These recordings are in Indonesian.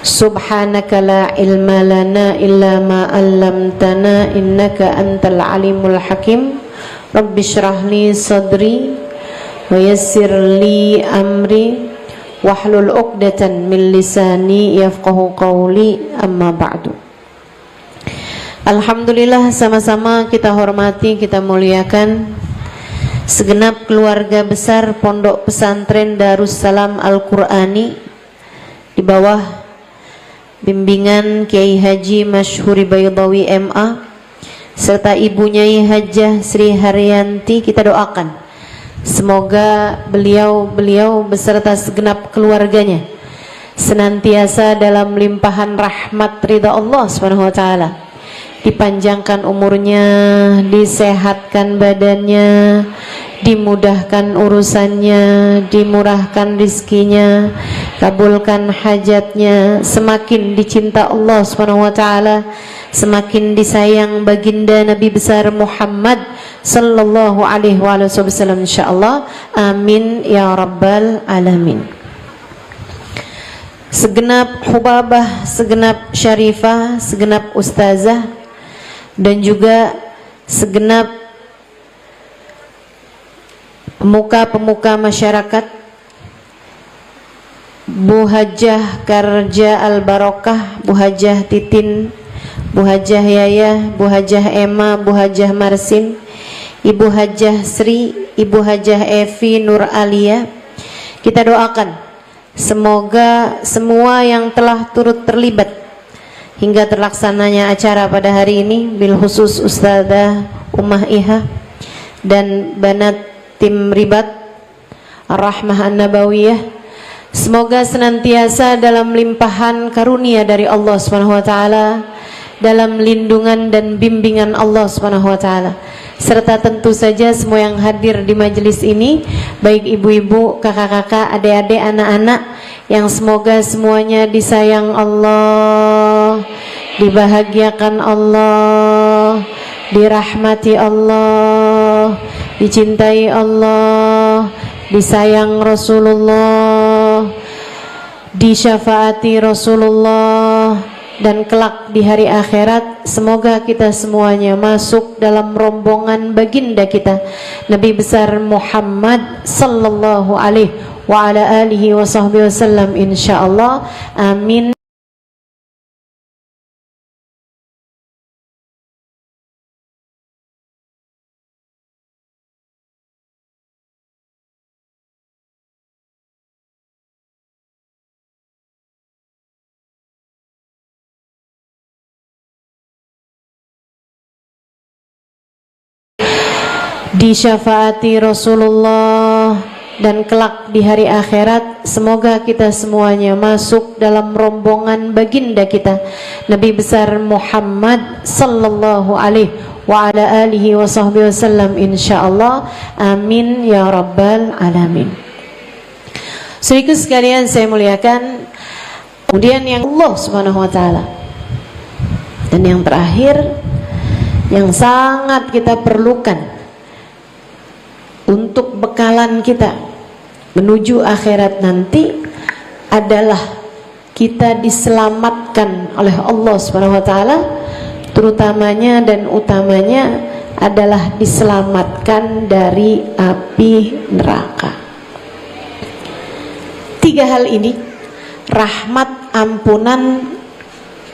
Subhanaka la ilma lana illa ma 'allamtana innaka antal alimul hakim. Rabbi shrah li sadri wa yassir li amri wahlul 'uqdatan min lisani yafqahu qawli, amma ba'du. Alhamdulillah, sama-sama kita hormati, kita muliakan segenap keluarga besar Pondok Pesantren Darussalam Al-Qur'ani di bawah bimbingan Kiai Haji Masyhuri Baydawi MA serta Ibu Nyai Hajjah Sri Haryanti. Kita doakan semoga beliau beserta segenap keluarganya senantiasa dalam limpahan rahmat ridha Allah Subhanahu wa taala, dipanjangkan umurnya, disehatkan badannya, dimudahkan urusannya, dimurahkan rizkinya, kabulkan hajatnya, semakin dicinta Allah Subhanahu wa taala, semakin disayang baginda Nabi besar Muhammad sallallahu alaihi wasallam, insyaallah. Amin ya rabbal alamin. Segenap hubabah, segenap syarifah, segenap ustazah, dan juga segenap pemuka-pemuka masyarakat, Bu Hajjah Karja Al-Barokah, Bu Hajjah Titin, Bu Hajjah Yaya, Bu Hajjah Emma, Bu Hajjah Marsin, Ibu Hajjah Sri, Ibu Hajjah Evi Nur Alia. Kita doakan semoga semua yang telah turut terlibat hingga terlaksananya acara pada hari ini, bil khusus Ustadzah Ummah Iha dan banat tim ribat Ar-Rahmah An-Nabawiyah, semoga senantiasa dalam limpahan karunia dari Allah Subhanahu wa taala, dalam lindungan dan bimbingan Allah Subhanahu wa taala, serta tentu saja semua yang hadir di majelis ini, baik ibu-ibu, kakak-kakak, adik-adik, anak-anak, yang semoga semuanya disayang Allah, dibahagiakan Allah, dirahmati Allah, dicintai Allah, disayang Rasulullah, disyafaati Rasulullah, dan kelak di hari akhirat semoga kita semuanya masuk dalam rombongan baginda kita Nabi besar Muhammad sallallahu alaihi wa ala alihi wa sahbihi wasallam, insyaallah. Amin. Disyafaati Rasulullah, dan kelak di hari akhirat semoga kita semuanya masuk dalam rombongan baginda kita Nabi besar Muhammad sallallahu alaihi wa ala alihi wa sahbihi wasallam, insyaallah. Amin ya rabbal alamin. Saudaraku sekalian saya muliakan, kemudian yang Allah Subhanahu wa taala, dan yang terakhir yang sangat kita perlukan untuk bekalan kita menuju akhirat nanti adalah kita diselamatkan oleh Allah Subhanahu wa taala, terutamanya dan utamanya adalah diselamatkan dari api neraka. Tiga hal ini, rahmat, ampunan,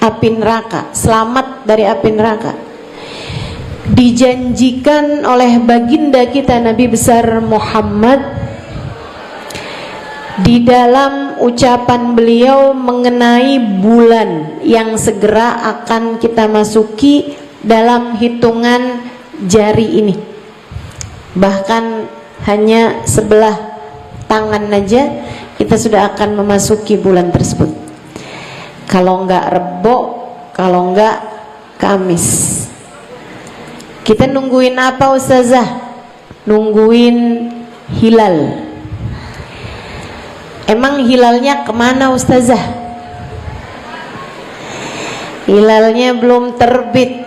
api neraka, selamat dari api neraka, dijanjikan oleh baginda kita Nabi besar Muhammad di dalam ucapan beliau mengenai bulan yang segera akan kita masuki dalam hitungan jari ini. Bahkan hanya sebelah tangan aja kita sudah akan memasuki bulan tersebut. Kalau enggak Rebo, kalau enggak Kamis. Kita nungguin apa Ustazah? Nungguin hilal. Emang hilalnya kemana Ustazah? Hilalnya belum terbit.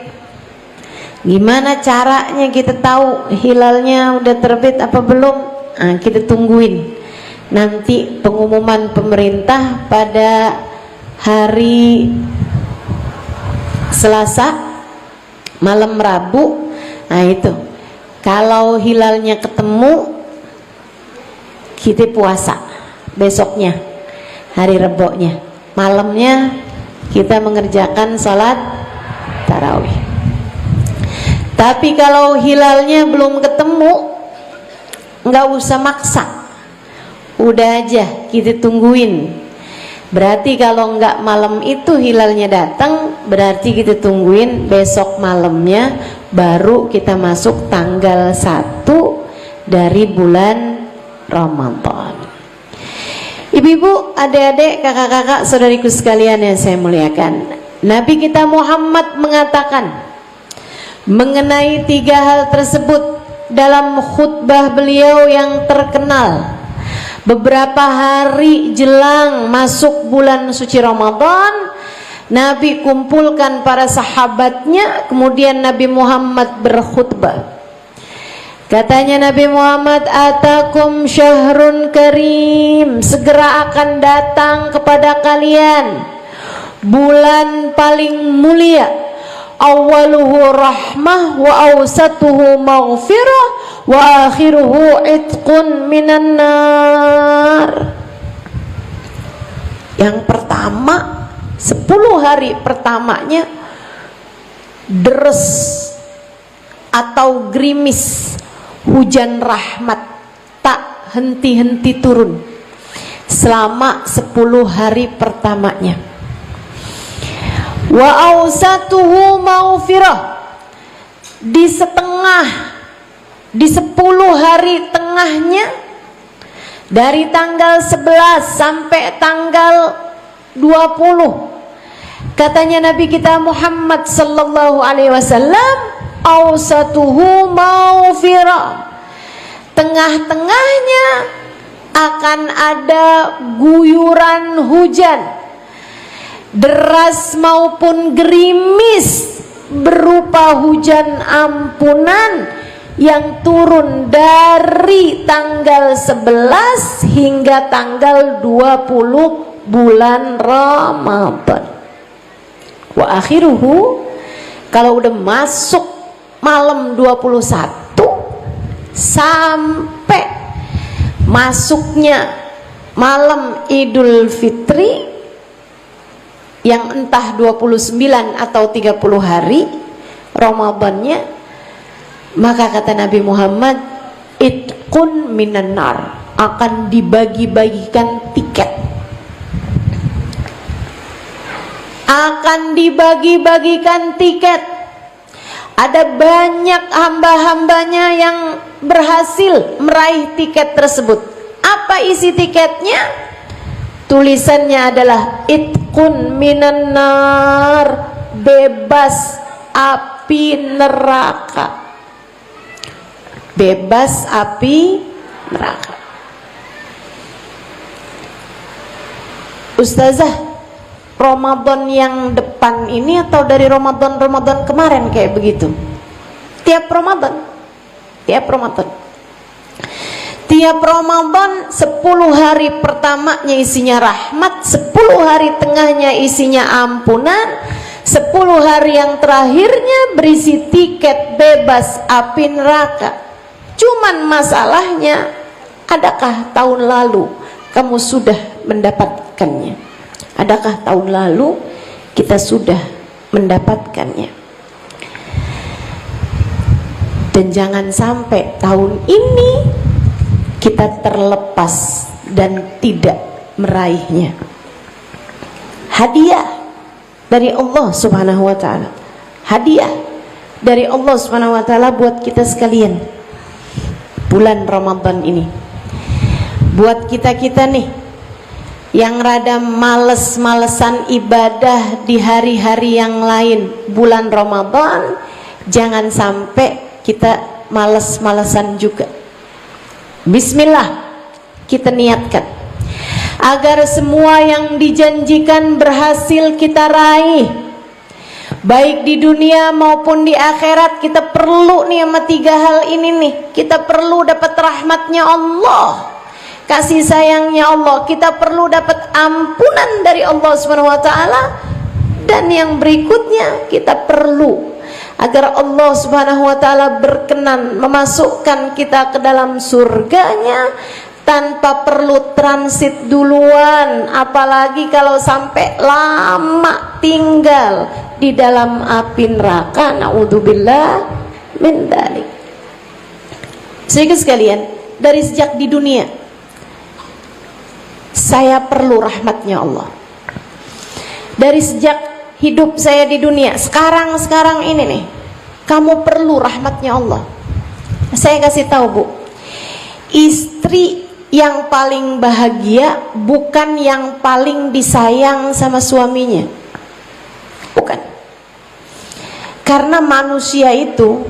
Gimana caranya kita tahu hilalnya udah terbit apa belum? Kita tungguin nanti pengumuman pemerintah pada hari Selasa, malam Rabu. Nah itu, kalau hilalnya ketemu, kita puasa. Besoknya, hari Reboknya, malamnya kita mengerjakan sholat tarawih. Tapi kalau hilalnya belum ketemu, nggak usah maksa, udah aja kita tungguin. Berarti kalau nggak malam itu hilalnya datang, berarti kita tungguin besok malamnya baru kita masuk tanggal 1 dari bulan Ramadan. Ibu-ibu, adik-adik, kakak-kakak, saudariku sekalian yang saya muliakan, Nabi kita Muhammad mengatakan mengenai 3 hal tersebut dalam khutbah beliau yang terkenal beberapa hari jelang masuk bulan suci Ramadan. Nabi kumpulkan para sahabatnya, kemudian Nabi Muhammad berkhutbah. Katanya Nabi Muhammad, atakum syahrun karim, segera akan datang kepada kalian bulan paling mulia, awaluhu rahmah wa awsatuhu maghfirah wa akhiruhu itqun minan nar. Yang pertama, 10 hari pertamanya deres atau gerimis, hujan rahmat tak henti-henti turun selama 10 hari pertamanya. Wa awsatuhu maghfirah, di 10 hari tengahnya, dari tanggal 11 sampai tanggal 20, katanya Nabi kita Muhammad sallallahu alaihi wasallam, awsatuhu maghfirah, tengah-tengahnya akan ada guyuran hujan, deras maupun gerimis, berupa hujan ampunan yang turun dari tanggal 11 hingga tanggal 20 bulan Ramadan. Wa akhiruhu, kalau udah masuk malam 21 sampai masuknya malam Idul Fitri yang entah 29 atau 30 hari Ramadannya, maka kata Nabi Muhammad, itqun minan nar, akan dibagi-bagikan tiket, akan dibagi-bagikan tiket. Ada banyak hamba-hambanya yang berhasil meraih tiket tersebut. Apa isi tiketnya? Tulisannya adalah itqun minan nar, bebas api neraka. Bebas api neraka. Ustazah, Ramadan yang depan ini atau dari Ramadan kemarin kayak begitu? Tiap Ramadan, tiap Ramadan 10 hari pertamanya isinya rahmat, 10 hari tengahnya isinya ampunan, 10 hari yang terakhirnya berisi tiket bebas api neraka. Cuman masalahnya, adakah tahun lalu kamu sudah mendapatkannya? Adakah tahun lalu kita sudah mendapatkannya? Dan jangan sampai tahun ini kita terlepas dan tidak meraihnya. Hadiah dari Allah Subhanahu wa taala. Hadiah dari Allah Subhanahu wa taala buat kita sekalian. Bulan Ramadan ini. Buat kita-kita nih yang rada males-malesan ibadah di hari-hari yang lain, bulan Ramadan jangan sampai kita males-malesan juga. Bismillah, kita niatkan agar semua yang dijanjikan berhasil kita raih, baik di dunia maupun di akhirat. Kita perlu nih sama 3 hal ini nih. Kita perlu dapat rahmatnya Allah, kasih sayangnya Allah. Kita perlu dapat ampunan dari Allah Subhanahu wa taala. Dan yang berikutnya, kita perlu agar Allah Subhanahu wa taala berkenan memasukkan kita ke dalam surganya tanpa perlu transit duluan, apalagi kalau sampai lama tinggal di dalam api neraka. Naudzubillah min dzalik. Sedikit sekalian, dari sejak di dunia saya perlu rahmatnya Allah. Dari sejak hidup saya di dunia, sekarang ini nih, kamu perlu rahmatnya Allah. Saya kasih tahu Bu, istri yang paling bahagia bukan yang paling disayang sama suaminya, bukan. Karena manusia itu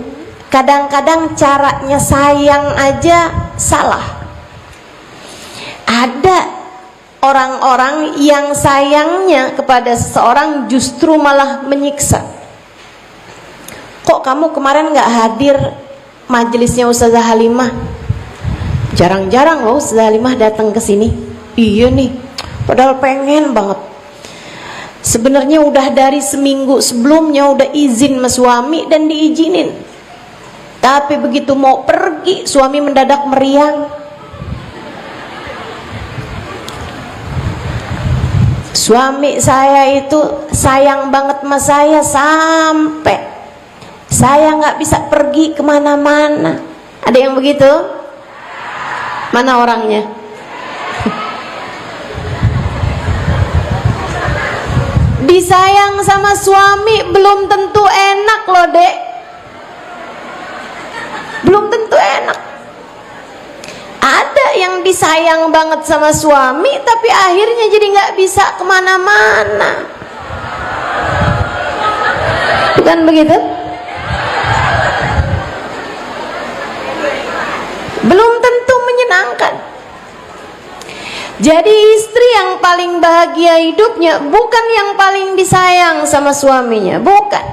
kadang-kadang caranya sayang aja salah. Ada orang-orang yang sayangnya kepada seseorang justru malah menyiksa. Kok kamu kemarin gak hadir majelisnya Ustazah Halimah? Jarang-jarang loh Ustazah Halimah datang ke sini. Iya nih, padahal pengen banget. Sebenarnya udah dari seminggu sebelumnya udah izin sama suami dan diizinin. Tapi begitu mau pergi, suami mendadak meriang. Suami saya itu sayang banget sama saya sampai saya nggak bisa pergi kemana-mana. Ada yang begitu? Mana orangnya? Disayang sama suami belum tentu enak loh dek. Belum tentu enak. Ada yang disayang banget sama suami tapi akhirnya jadi nggak bisa kemana-mana. Bukan begitu? Belum tentu menyenangkan. Jadi istri yang paling bahagia hidupnya bukan yang paling disayang sama suaminya, bukan.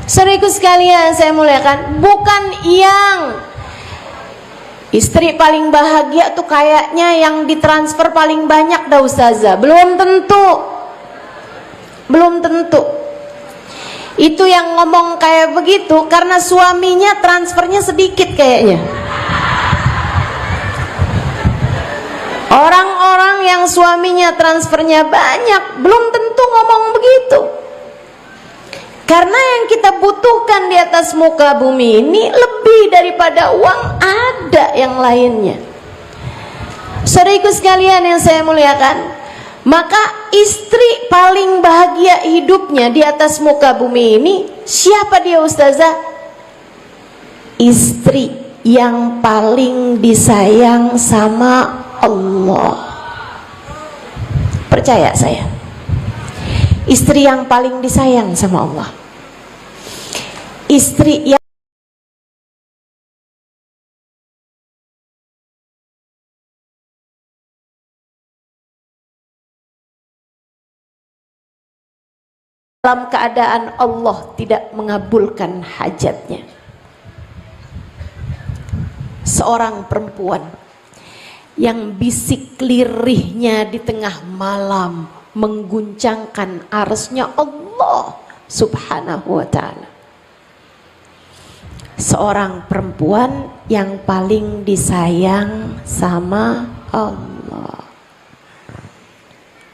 Saudaraku sekalian saya muliakan, bukan yang istri paling bahagia tuh kayaknya yang ditransfer paling banyak dah ustazah. Belum tentu. Belum tentu. Itu yang ngomong kayak begitu karena suaminya transfernya sedikit kayaknya. Orang-orang yang suaminya transfernya banyak belum tentu ngomong begitu. Karena yang kita butuhkan di atas muka bumi ini lebih daripada uang, ada yang lainnya. Saudaraku sekalian yang saya muliakan, maka istri paling bahagia hidupnya di atas muka bumi ini siapa dia ustazah? Istri yang paling disayang sama Allah. Percaya saya, istri yang paling disayang sama Allah, istri yang dalam keadaan Allah tidak mengabulkan hajatnya. Seorang perempuan yang bisik lirihnya di tengah malam mengguncangkan arsy-Nya Allah Subhanahu wa ta'ala. Seorang perempuan yang paling disayang sama Allah.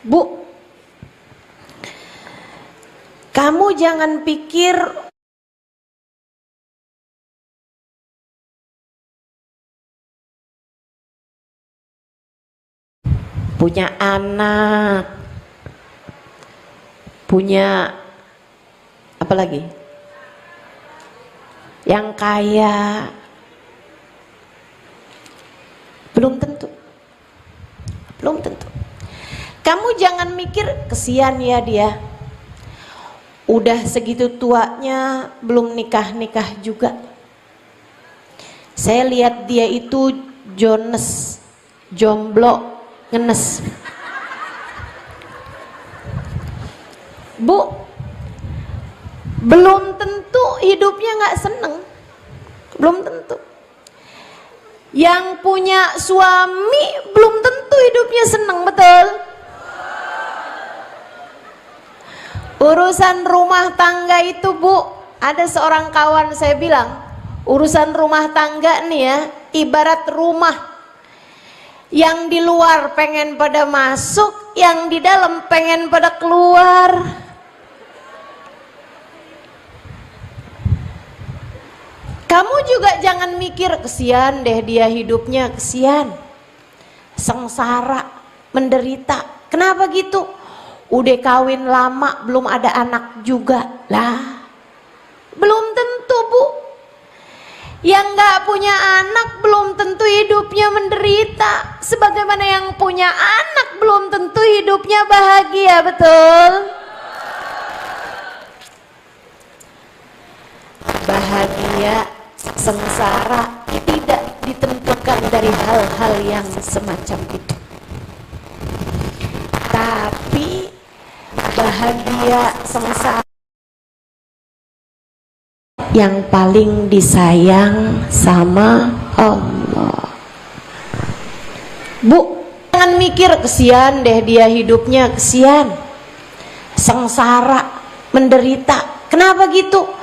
Bu, kamu jangan pikir punya anak, punya apa lagi? Yang kaya. Belum tentu. Belum tentu. Kamu jangan mikir kesian ya dia. Udah segitu tuanya belum nikah-nikah juga. Saya lihat dia itu jones, jomblo, ngenes. Bu, belum tentu hidupnya nggak seneng. Belum tentu. Yang punya suami belum tentu hidupnya seneng, betul? Urusan rumah tangga itu Bu, ada seorang kawan saya bilang, urusan rumah tangga nih ya, ibarat rumah. Yang di luar pengen pada masuk, yang di dalam pengen pada keluar. Kamu juga jangan mikir, kesian deh dia hidupnya, kesian, sengsara, menderita. Kenapa gitu? Udah kawin lama belum ada anak juga lah. Belum tentu Bu. Yang nggak punya anak belum tentu hidupnya menderita. Sebagaimana yang punya anak belum tentu hidupnya bahagia, betul? Bahagia, sengsara tidak ditentukan dari hal-hal yang semacam itu. Tapi bahagia, sengsara yang paling disayang sama Allah. Bu, jangan mikir, kesian deh dia hidupnya, kesian, sengsara, menderita. Kenapa gitu?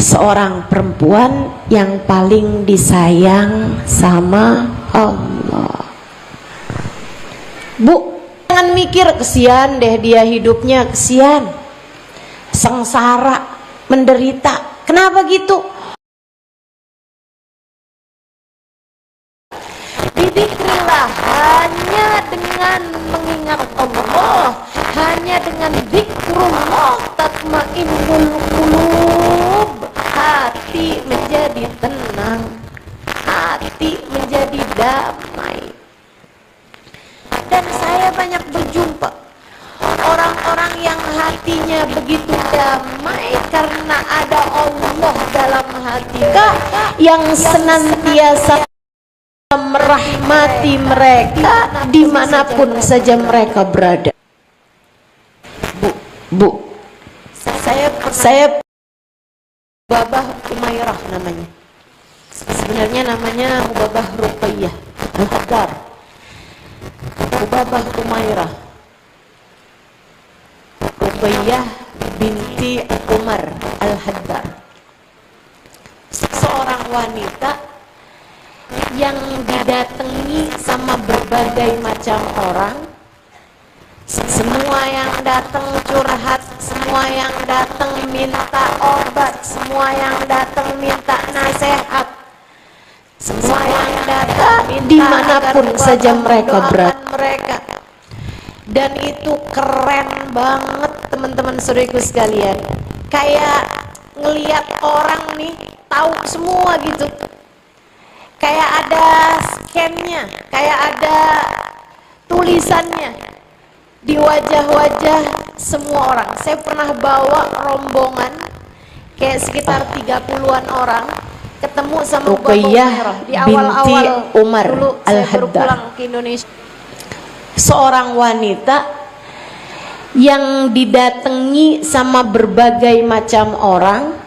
Seorang perempuan yang paling disayang sama Allah. Bu, jangan mikir, kesian deh dia hidupnya, kesian, sengsara, menderita. Kenapa gitu? Dizikrillah hanya dengan mengingat Allah, hanya dengan zikrullah tatmainnul qulub. Hati menjadi tenang, hati menjadi damai. Dan saya banyak berjumpa orang-orang yang hatinya begitu damai karena ada Allah dalam hati, yang senantiasa merahmati mereka dimanapun saja mereka berada. Bu, saya Hubabah Umairah namanya. Sebenarnya namanya Hubabah Ruqayyah Al-Haddar. Hubabah Umairah Ruqayyah binti Umar Al-Haddar. Seorang wanita yang didatangi sama berbagai macam orang. Semua yang datang curhat, semua yang datang minta obat, semua yang datang minta nasihat, semua yang datang dimanapun saja mereka berada. Dan itu keren banget teman-teman saudaraku sekalian. Kayak ngelihat orang nih tahu semua gitu. Kayak ada scan-nya, kayak ada tulisannya di wajah-wajah semua orang. Saya pernah bawa rombongan kayak sekitar 30-an orang ketemu sama Ruqayyah di awal-awal Umar dulu saya baru Al-Haddar. pulang ke Indonesia. Seorang wanita yang didatangi sama berbagai macam orang.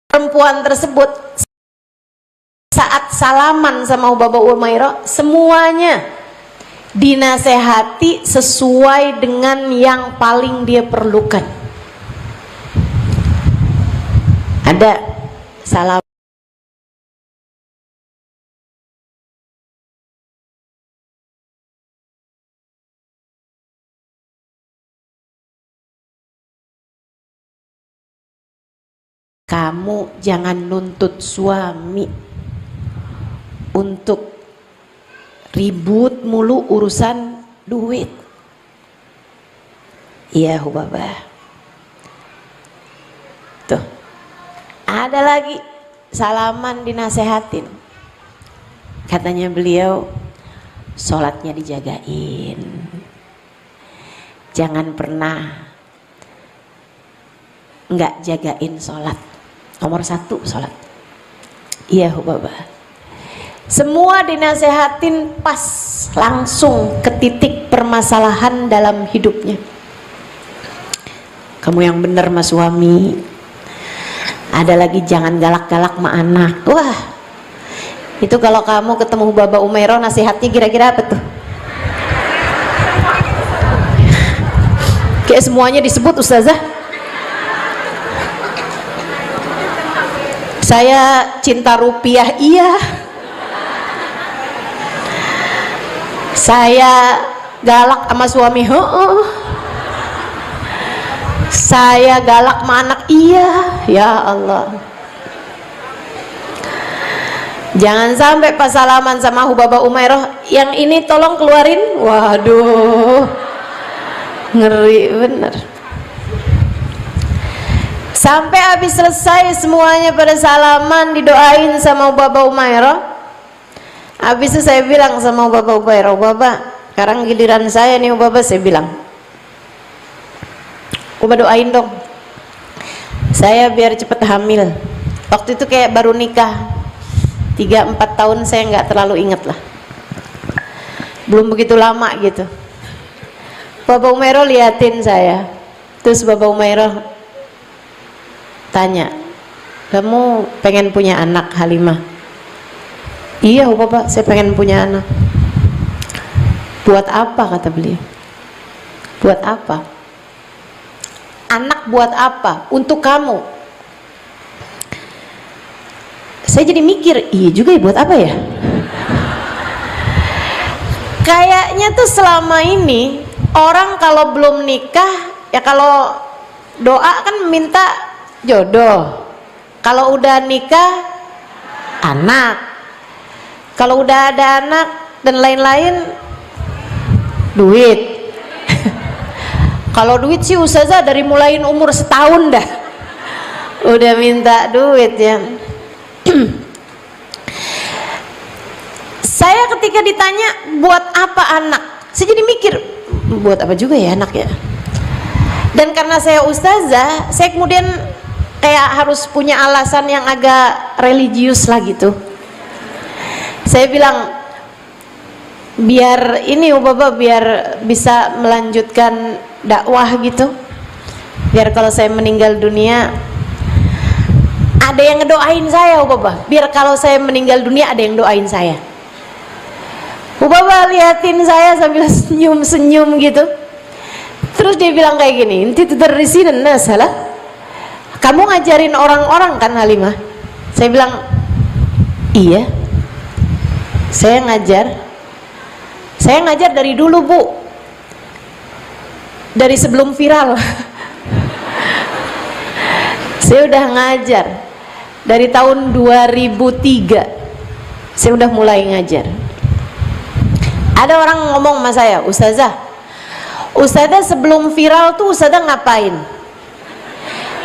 Perempuan tersebut saat salaman sama Hubabah Umairah, semuanya dinasehati sesuai dengan yang paling dia perlukan. Ada salam, kamu jangan nuntut suami untuk ribut mulu urusan duit. Iya Hubabah. Tuh, ada lagi salaman dinasehatin. Katanya beliau, sholatnya dijagain, jangan pernah nggak jagain sholat. Nomor 1 sholat. Iya Hubabah. Semua dinasehatin pas, langsung ke titik permasalahan dalam hidupnya. Kamu yang bener sama suami, ada lagi jangan galak-galak sama anak. Wah, itu kalau kamu ketemu Baba Umairah nasihatnya kira-kira apa tuh? Kayak semuanya disebut Ustazah. Saya cinta rupiah, iya. Saya galak sama suami, saya galak sama anak, iya. Ya Allah, jangan sampai pas salaman sama Baba Umairah, yang ini tolong keluarin. Waduh, ngeri bener. Sampai habis selesai semuanya pada salaman, didoain sama Baba Umairah. Habis itu saya bilang sama Baba Umairah, Baba, sekarang giliran saya nih Baba. Saya bilang, Baba doain dong saya biar cepet hamil. Waktu itu kayak baru nikah 3-4 tahun, saya nggak terlalu inget lah, belum begitu lama gitu. Baba Umairah liatin saya, terus Baba Umairah tanya, kamu pengen punya anak Halimah? Iya Baba, saya pengen punya anak. Buat apa, kata beliau? Buat apa? Anak buat apa? Untuk kamu. Saya jadi mikir, iya juga ya, buat apa ya? Kayaknya tuh selama ini orang kalau belum nikah, ya kalau doa kan minta jodoh. Kalau udah nikah, anak. Kalau udah ada anak dan lain-lain, duit. Kalau duit sih Ustazah dari mulain umur setahun dah udah minta duit ya. Saya ketika ditanya buat apa anak, saya jadi mikir, buat apa juga ya anak ya. Dan karena saya Ustazah, saya kemudian kayak harus punya alasan yang agak religius lah gitu. Saya bilang, biar ini Baba, biar bisa melanjutkan dakwah gitu, biar kalau saya meninggal dunia ada yang ngedoain saya Baba, biar kalau saya meninggal dunia ada yang doain saya. Baba liatin saya sambil senyum-senyum gitu, terus dia bilang kayak gini, inti tudarrisin an-nas, salah, kamu ngajarin orang-orang kan Halimah? Saya bilang, iya, saya ngajar dari dulu Bu, dari sebelum viral. Saya udah ngajar dari tahun 2003, saya udah mulai ngajar. Ada orang ngomong sama saya, Ustazah sebelum viral tuh Ustazah ngapain?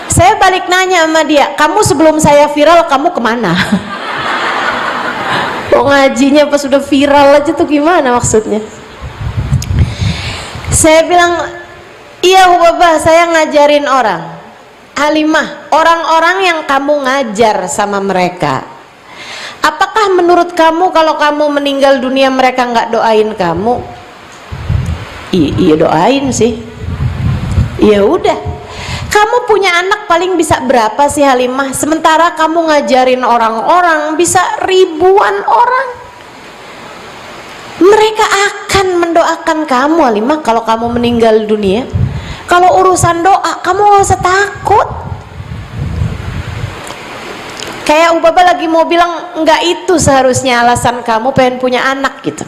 Saya balik nanya sama dia, kamu sebelum saya viral kamu kemana? Kok ngajinya pas sudah viral aja tuh gimana maksudnya? Saya bilang, iya Baba, saya ngajarin orang. Halimah, orang-orang yang kamu ngajar sama mereka, apakah menurut kamu kalau kamu meninggal dunia mereka nggak doain kamu? Iya doain sih. Ya udah, kamu punya anak paling bisa berapa sih Halimah? Sementara kamu ngajarin orang-orang bisa ribuan orang. Mereka akan mendoakan kamu Halimah kalau kamu meninggal dunia. Kalau urusan doa kamu gak usah takut. Kayak Baba lagi mau bilang, enggak itu seharusnya alasan kamu pengen punya anak gitu.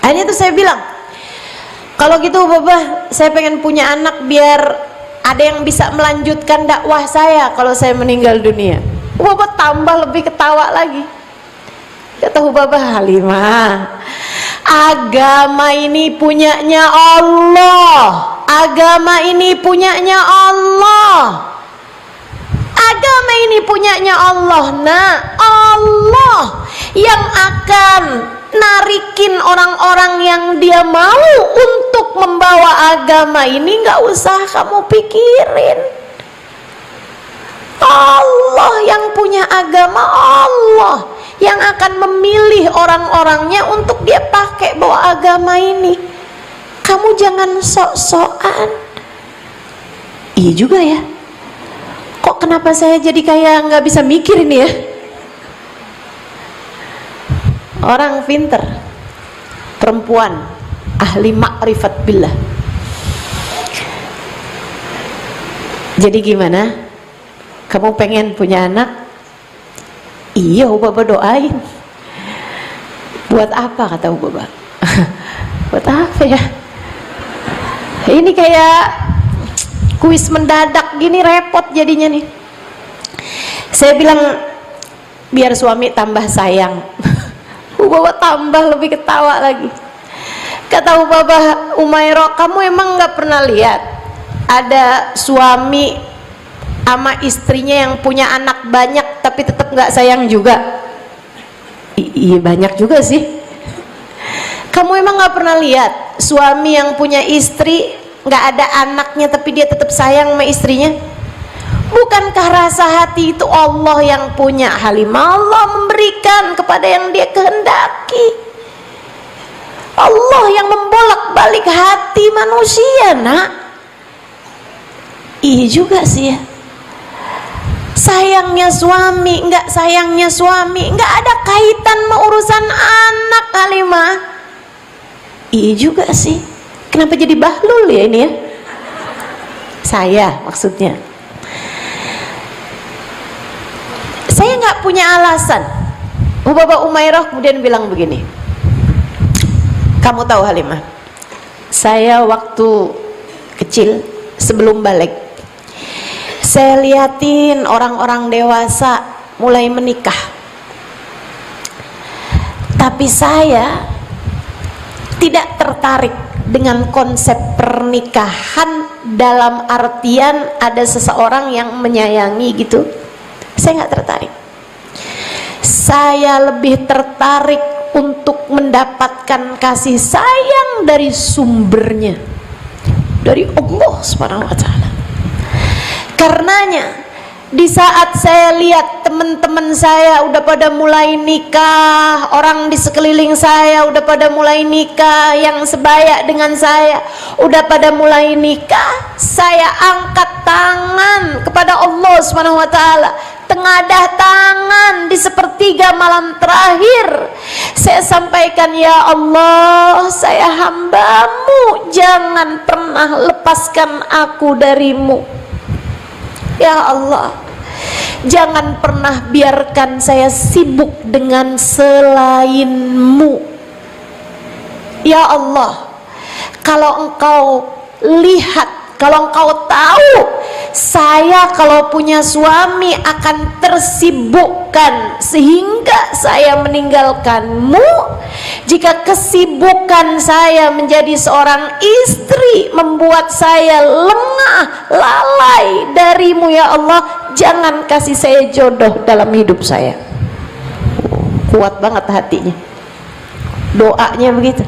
Akhirnya tuh saya bilang, kalau gitu Baba, saya pengen punya anak biar ada yang bisa melanjutkan dakwah saya kalau saya meninggal dunia. Baba tambah lebih ketawa lagi. Kata Baba, Halimah, agama ini punyanya Allah. Agama ini punyanya Allah. Agama ini punyanya Allah. Nah, Allah yang akan narikin orang-orang yang dia mau untuk membawa agama ini, nggak usah kamu pikirin. Allah yang punya agama, Allah yang akan memilih orang-orangnya untuk dia pakai bawa agama ini. Kamu jangan sok-sokan. Iya juga ya. Kok kenapa saya jadi kayak nggak bisa mikir ini ya? Orang pinter, perempuan ahli makrifat billah. Jadi gimana? Kamu pengen punya anak? Iya, Baba doain. Buat apa kata Baba? Buat apa ya? Ini kayak kuis mendadak gini, repot jadinya nih. Saya bilang biar suami tambah sayang. Baba tambah lebih ketawa lagi. Kata Baba, Umairah, kamu emang nggak pernah lihat ada suami sama istrinya yang punya anak banyak tapi tetap nggak sayang juga? Iya banyak juga sih. Kamu emang nggak pernah lihat suami yang punya istri nggak ada anaknya tapi dia tetap sayang sama istrinya? Bukankah rasa hati itu Allah yang punya? Halimah, Allah memberikan kepada yang dia kehendaki. Allah yang membolak-balik hati manusia, nak. Iya juga sih ya. Sayangnya suami, enggak sayangnya suami, enggak ada kaitan sama urusan anak, Halimah. Iya juga sih. Kenapa jadi bahlul ya ini ya? Saya maksudnya. Saya nggak punya alasan. Baba Umairah kemudian bilang begini, kamu tahu Halimah, saya waktu kecil sebelum balik, saya liatin orang-orang dewasa mulai menikah, tapi saya tidak tertarik dengan konsep pernikahan dalam artian ada seseorang yang menyayangi gitu. Saya nggak tertarik. Saya lebih tertarik untuk mendapatkan kasih sayang dari sumbernya, dari Allah Subhanahu wa Ta'ala. Karenanya di saat saya lihat teman-teman saya udah pada mulai nikah, orang di sekeliling saya udah pada mulai nikah, yang sebaya dengan saya udah pada mulai nikah, saya angkat tangan kepada Allah Subhanahu wa Ta'ala, tengadah tangan di sepertiga malam terakhir, saya sampaikan, ya Allah, saya hambamu, jangan pernah lepaskan aku darimu. Ya Allah, jangan pernah biarkan saya sibuk dengan selainmu. Ya Allah, kalau engkau lihat, kalau engkau tahu saya kalau punya suami akan tersibukkan sehingga saya meninggalkanmu, jika kesibukan saya menjadi seorang istri membuat saya lengah, lalai darimu, ya Allah, jangan kasih saya jodoh dalam hidup saya. Kuat banget hatinya, doanya begitu.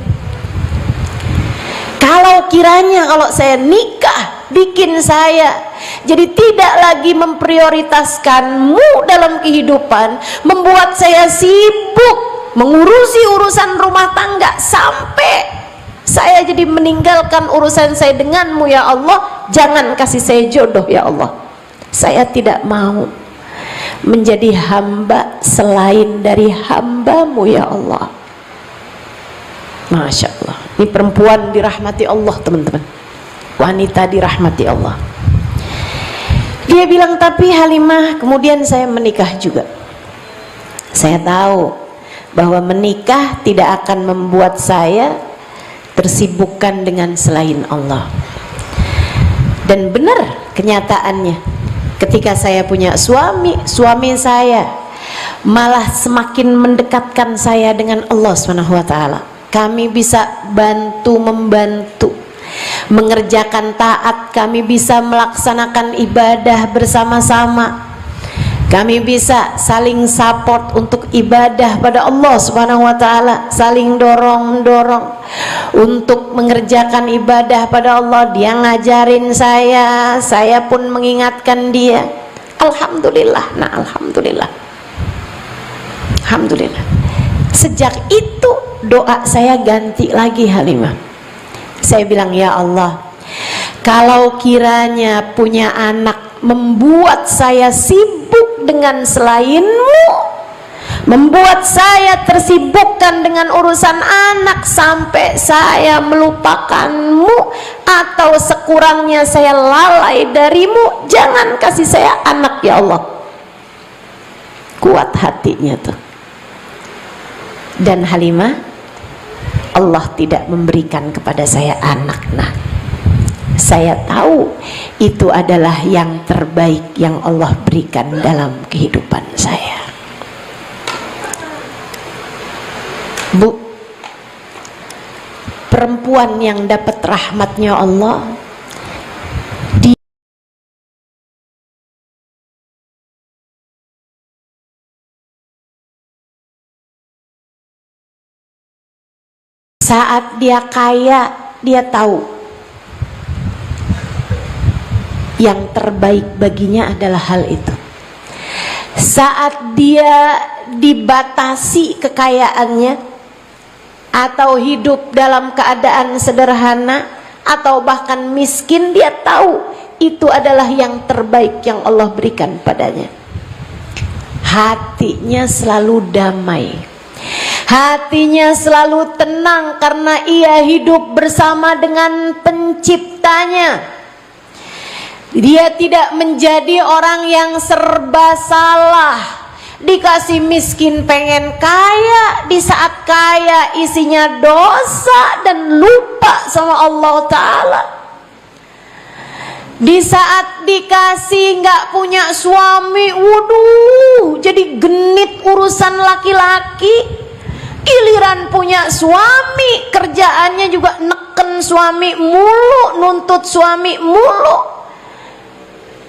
Kalau kiranya kalau saya nikah bikin saya jadi tidak lagi memprioritaskanmu dalam kehidupan, membuat saya sibuk mengurusi urusan rumah tangga sampai saya jadi meninggalkan urusan saya denganmu, ya Allah, jangan kasih saya jodoh, ya Allah. Saya tidak mau menjadi hamba selain dari hambamu, ya Allah. Masya Allah, ini perempuan dirahmati Allah, teman-teman, wanita dirahmati Allah. Dia bilang, tapi Halimah, kemudian saya menikah juga. Saya tahu bahwa menikah tidak akan membuat saya tersibukkan dengan selain Allah. Dan benar kenyataannya, ketika saya punya suami, suami saya malah semakin mendekatkan saya dengan Allah SWT. Kami bisa bantu-membantu mengerjakan taat, kami bisa melaksanakan ibadah bersama-sama, kami bisa saling support untuk ibadah pada Allah Subhanahu wa Ta'ala, saling dorong-dorong untuk mengerjakan ibadah pada Allah. Dia ngajarin saya pun mengingatkan dia. Alhamdulillah, nah alhamdulillah, Alhamdulillah. Sejak itu doa saya ganti lagi, Halimah. Saya bilang, ya Allah, kalau kiranya punya anak membuat saya sibuk dengan selainmu, membuat saya tersibukkan dengan urusan anak sampai saya melupakanmu, atau sekurangnya saya lalai darimu, jangan kasih saya anak ya Allah. Kuat hatinya tuh. Dan Halimah, Allah tidak memberikan kepada saya anak. Nah, saya tahu itu adalah yang terbaik yang Allah berikan dalam kehidupan saya. Bu, perempuan yang dapat rahmatnya Allah, saat dia kaya, dia tahu yang terbaik baginya adalah hal itu. Saat dia dibatasi kekayaannya, atau hidup dalam keadaan sederhana, atau bahkan miskin, dia tahu itu adalah yang terbaik yang Allah berikan padanya. Hatinya selalu damai, hatinya selalu tenang, karena ia hidup bersama dengan penciptanya. Dia tidak menjadi orang yang serba salah. Dikasih miskin pengen kaya, di saat kaya isinya dosa dan lupa sama Allah Ta'ala. Di saat dikasih nggak punya suami, waduh, jadi genit urusan laki-laki. Giliran punya suami, kerjaannya juga neken suami mulu, nuntut suami mulu.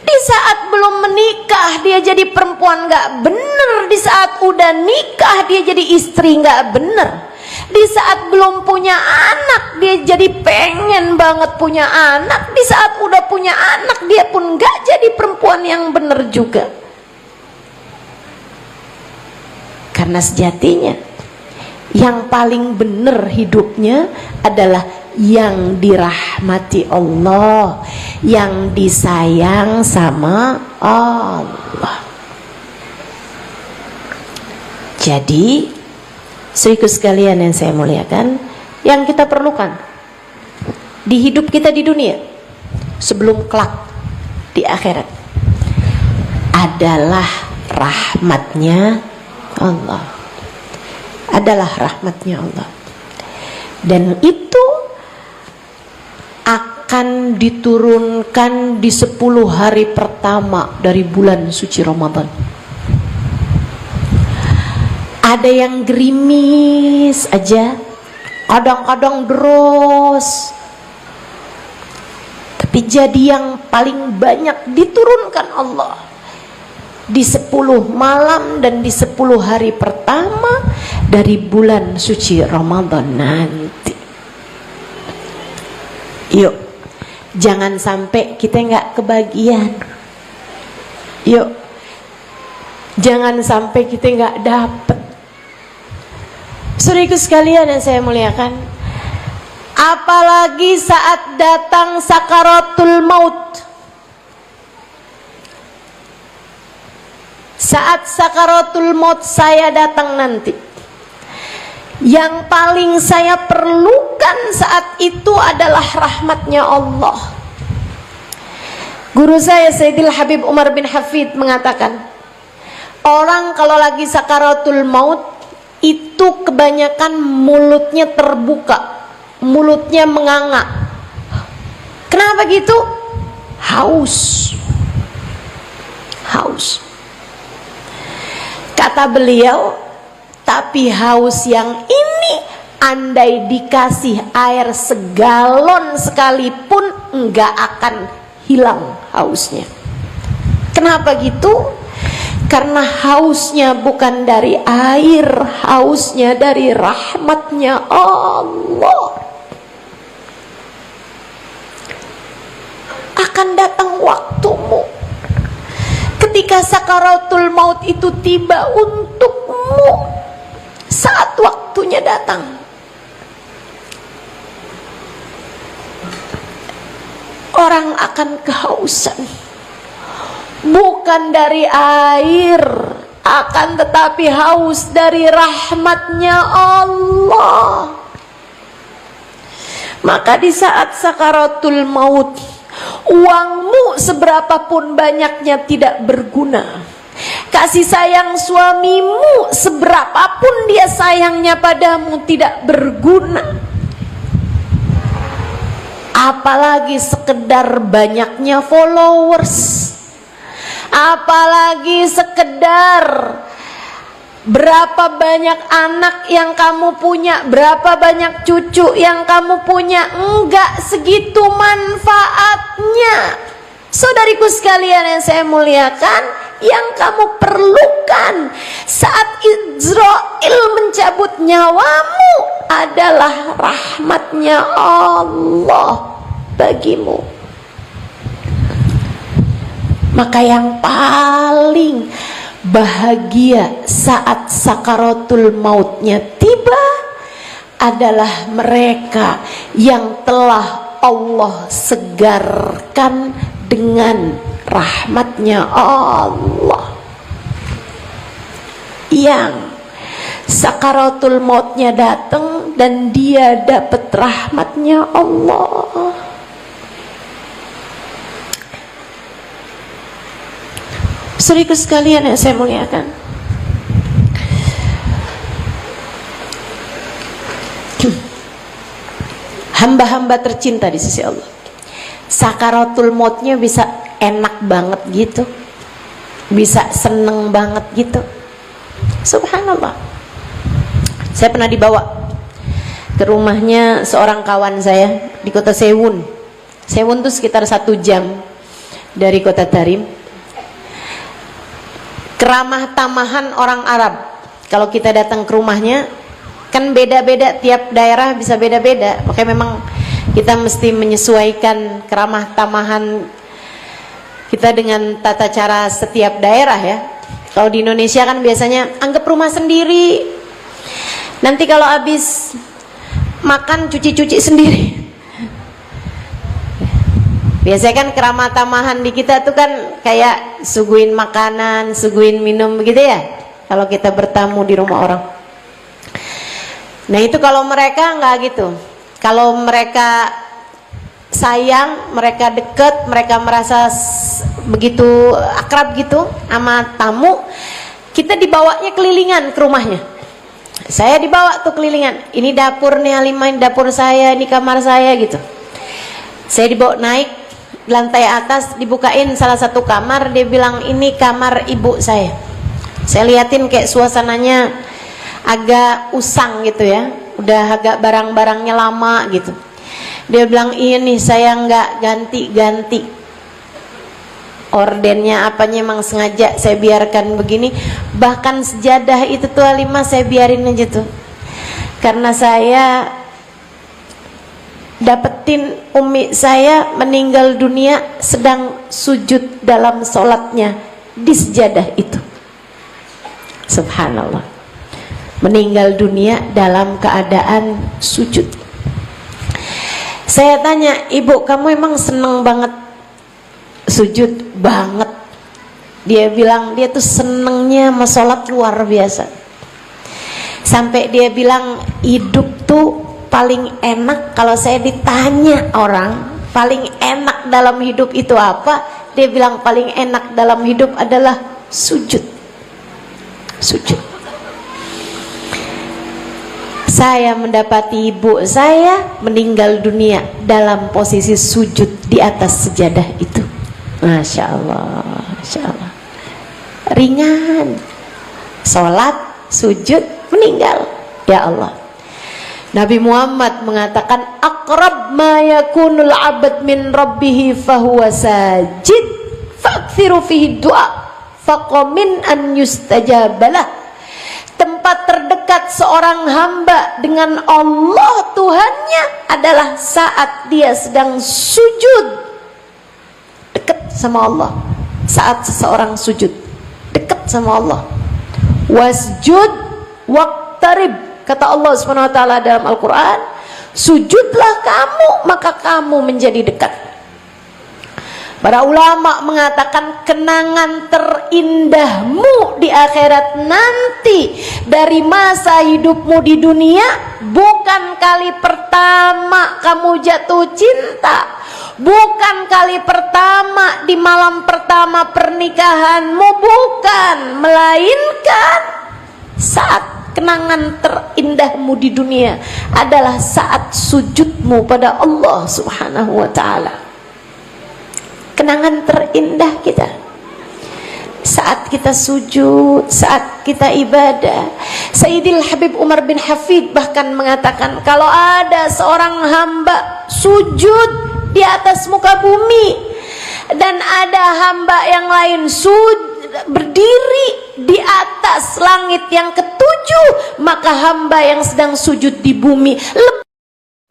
Di saat belum menikah dia jadi perempuan gak bener, di saat udah nikah dia jadi istri gak bener, di saat belum punya anak dia jadi pengen banget punya anak, di saat udah punya anak dia pun gak jadi perempuan yang bener juga. Karena sejatinya yang paling bener hidupnya adalah yang dirahmati Allah, yang disayang sama Allah. Jadi, saudaraku sekalian yang saya muliakan, yang kita perlukan di hidup kita di dunia sebelum kelak di akhirat adalah rahmatnya Allah. Adalah rahmatnya Allah. Dan itu akan diturunkan di 10 hari pertama dari bulan suci Ramadan. Ada yang gerimis aja, kadang-kadang deros, tapi jadi yang paling banyak diturunkan Allah di 10 malam dan di 10 hari pertama dari bulan suci Ramadan nanti. Yuk, jangan sampai kita nggak kebagian. Yuk, jangan sampai kita nggak dapet. Saudaraku sekalian yang saya muliakan, apalagi saat datang sakaratul maut. Saat sakaratul maut saya datang nanti, yang paling saya perlukan saat itu adalah rahmatnya Allah. Guru saya Sayyidil Habib Umar bin Hafid mengatakan, orang kalau lagi sakaratul maut itu kebanyakan mulutnya terbuka, mulutnya menganga. Kenapa gitu? Haus. Haus. Kata beliau, tapi haus yang ini andai dikasih air segalon sekalipun enggak akan hilang hausnya. Kenapa gitu? Karena hausnya bukan dari air, hausnya dari rahmatnya Allah. Akan datang waktumu ketika sakaratul maut itu tiba untukmu, saat waktunya datang, orang akan kehausan, bukan dari air, akan tetapi haus dari rahmatnya Allah. Maka di saat sakaratul maut, uangmu seberapapun banyaknya tidak berguna. Kasih sayang suamimu seberapapun dia sayangnya padamu tidak berguna. Apalagi sekedar banyaknya followers, apalagi sekedar berapa banyak anak yang kamu punya, berapa banyak cucu yang kamu punya. Enggak segitu manfaatnya. Saudariku sekalian yang saya muliakan, yang kamu perlukan saat Izrail mencabut nyawamu adalah rahmatnya Allah bagimu. Maka yang paling bahagia saat sakaratul mautnya tiba adalah mereka yang telah Allah segarkan dengan rahmatnya Allah, yang sakaratul mautnya datang dan dia dapat rahmatnya Allah. Saudaraku sekalian yang saya muliakan, hamba-hamba tercinta di sisi Allah, sakaratul mautnya bisa enak banget gitu, bisa seneng banget gitu. Subhanallah. Saya pernah dibawa ke rumahnya seorang kawan saya di kota Sewun. Sewun itu sekitar 1 jam dari kota Tarim. Keramah tamahan orang Arab. Kalau kita datang ke rumahnya, kan beda-beda, tiap daerah bisa beda-beda. Makanya memang kita mesti menyesuaikan keramah tamahan kita dengan tata cara setiap daerah ya. Kalau di Indonesia kan biasanya anggap rumah sendiri. Nanti kalau habis makan cuci-cuci sendiri. Biasanya kan keramah tamahan di kita tuh kan kayak suguhin makanan, suguhin minum begitu ya. Kalau kita bertamu di rumah orang. Nah itu kalau mereka nggak gitu. Kalau mereka sayang, mereka deket, mereka merasa begitu akrab gitu sama tamu, kita dibawanya kelilingan ke rumahnya. Saya dibawa tuh kelilingan. Ini dapur nih Halimah, ini dapur saya, ini kamar saya gitu. Saya dibawa naik lantai atas, dibukain salah satu kamar, dia bilang ini kamar ibu saya. Saya liatin kayak suasananya agak usang gitu ya, udah agak barang-barangnya lama gitu. Dia bilang ini saya nggak ganti-ganti ordennya, apanya emang sengaja saya biarkan begini. Bahkan sejadah itu tuh Halimah saya biarin aja tuh, karena saya dapetin umi saya meninggal dunia sedang sujud dalam sholatnya di sejadah itu. Subhanallah, meninggal dunia dalam keadaan sujud. Saya tanya, ibu kamu emang seneng banget sujud? Banget. Dia bilang dia tuh senengnya sama sholat luar biasa, sampai dia bilang hidup tuh paling enak kalau saya ditanya orang paling enak dalam hidup itu apa, dia bilang paling enak dalam hidup adalah sujud. Sujud. Saya mendapati ibu saya meninggal dunia dalam posisi sujud di atas sejadah itu. Masya Allah, Masya Allah. Ringan. Sholat, sujud, meninggal. Ya Allah. Nabi Muhammad mengatakan aqrab ma yakunul abad min rabbih fahuwa sajid fakthiru fihi du'a faqamin an yustajabalah. Tempat terdekat seorang hamba dengan Allah Tuhannya adalah saat dia sedang sujud dekat sama Allah, saat seseorang sujud, dekat sama Allah. Wasjud waqtarib, kata Allah Subhanahu wa taala dalam Al-Qur'an, sujudlah kamu maka kamu menjadi dekat. Para ulama mengatakan kenangan terindahmu di akhirat nanti dari masa hidupmu di dunia bukan kali pertama kamu jatuh cinta, bukan kali pertama di malam pertama pernikahanmu, bukan, melainkan saat kenangan terindahmu di dunia adalah saat sujudmu pada Allah Subhanahu wa taala. Kenangan terindah kita saat kita sujud, saat kita ibadah. Sayyidil Habib Umar bin Hafid bahkan mengatakan, kalau ada seorang hamba sujud di atas muka bumi dan ada hamba yang lain berdiri di atas langit yang ketujuh, maka hamba yang sedang sujud di bumi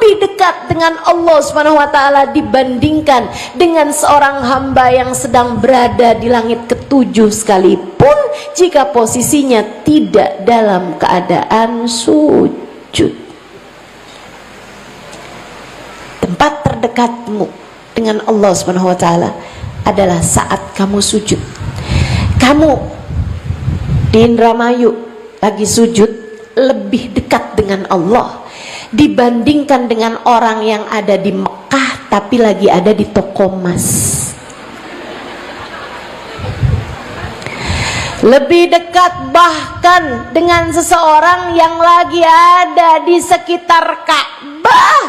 lebih dekat dengan Allah Subhanahu wa taala dibandingkan dengan seorang hamba yang sedang berada di langit ketujuh sekalipun jika posisinya tidak dalam keadaan sujud. Tempat terdekatmu dengan Allah Subhanahu wa taala adalah saat kamu sujud. Kamu di Indramayu lagi sujud lebih dekat dengan Allah dibandingkan dengan orang yang ada di Mekah tapi lagi ada di toko emas. Lebih dekat bahkan dengan seseorang yang lagi ada di sekitar Ka'bah,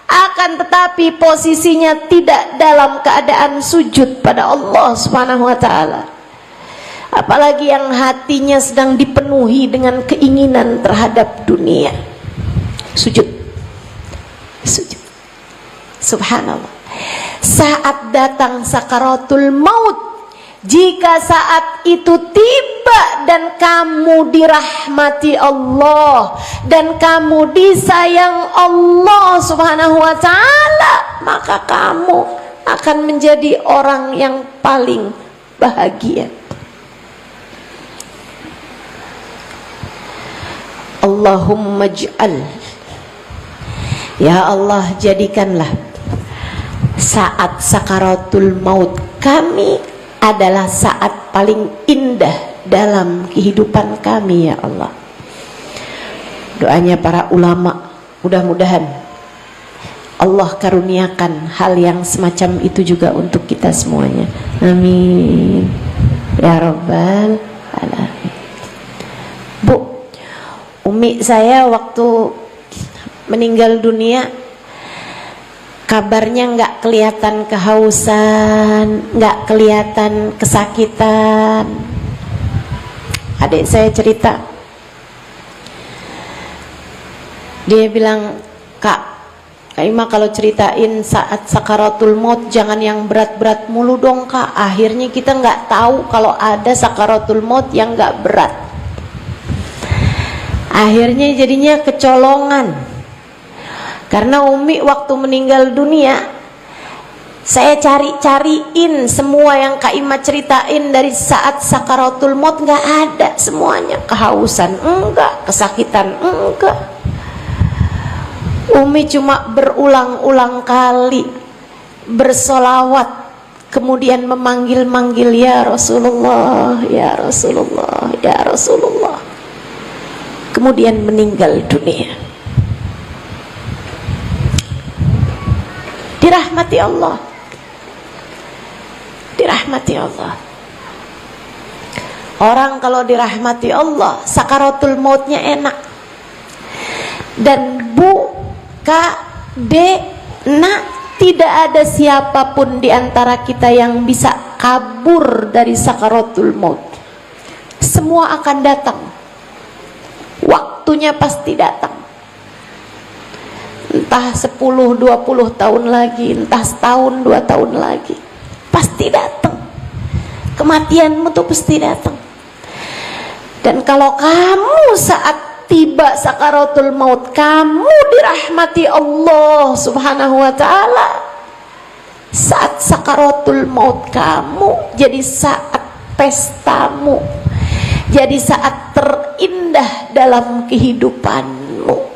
akan tetapi posisinya tidak dalam keadaan sujud pada Allah Subhanahu wa taala. Apalagi yang hatinya sedang dipenuhi dengan keinginan terhadap dunia. Sujud. Subhanallah. Saat datang sakaratul maut, jika saat itu tiba dan kamu dirahmati Allah dan kamu disayang Allah Subhanahu wa taala, maka kamu akan menjadi orang yang paling bahagia. Allahumma ij'al, ya Allah, jadikanlah saat sakaratul maut kami adalah saat paling indah dalam kehidupan kami, ya Allah. Doanya para ulama, mudah-mudahan Allah karuniakan hal yang semacam itu juga untuk kita semuanya. Amin ya rabbal alamin. Bu, umi saya waktu meninggal dunia kabarnya nggak kelihatan kehausan, nggak kelihatan kesakitan. Adik saya cerita, dia bilang, Kak Ima kalau ceritain saat sakaratul maut jangan yang berat-berat mulu dong Kak. Akhirnya kita nggak tahu kalau ada sakaratul maut yang nggak berat. Akhirnya jadinya kecolongan. Karena Umi waktu meninggal dunia, saya cari-cariin semua yang Kak Ima ceritain dari saat sakaratul maut, nggak ada semuanya. Kehausan enggak, kesakitan enggak. Umi cuma berulang-ulang kali bersolawat, kemudian memanggil-manggil, ya Rasulullah, ya Rasulullah, ya Rasulullah. Kemudian meninggal dunia. Dirahmati Allah, dirahmati Allah. Orang kalau dirahmati Allah, sakaratul mautnya enak. Dan Bu, Kak, Dek, Nak, tidak ada siapapun di antara kita yang bisa kabur dari sakaratul maut. Semua akan datang. Waktunya pasti datang. Entah 10-20 tahun lagi, entah setahun 2 tahun lagi, pasti datang. Kematianmu tuh pasti datang. Dan kalau kamu saat tiba sakaratul maut, kamu dirahmati Allah Subhanahu wa ta'ala, saat sakaratul maut kamu jadi saat pestamu, jadi saat terindah dalam kehidupanmu.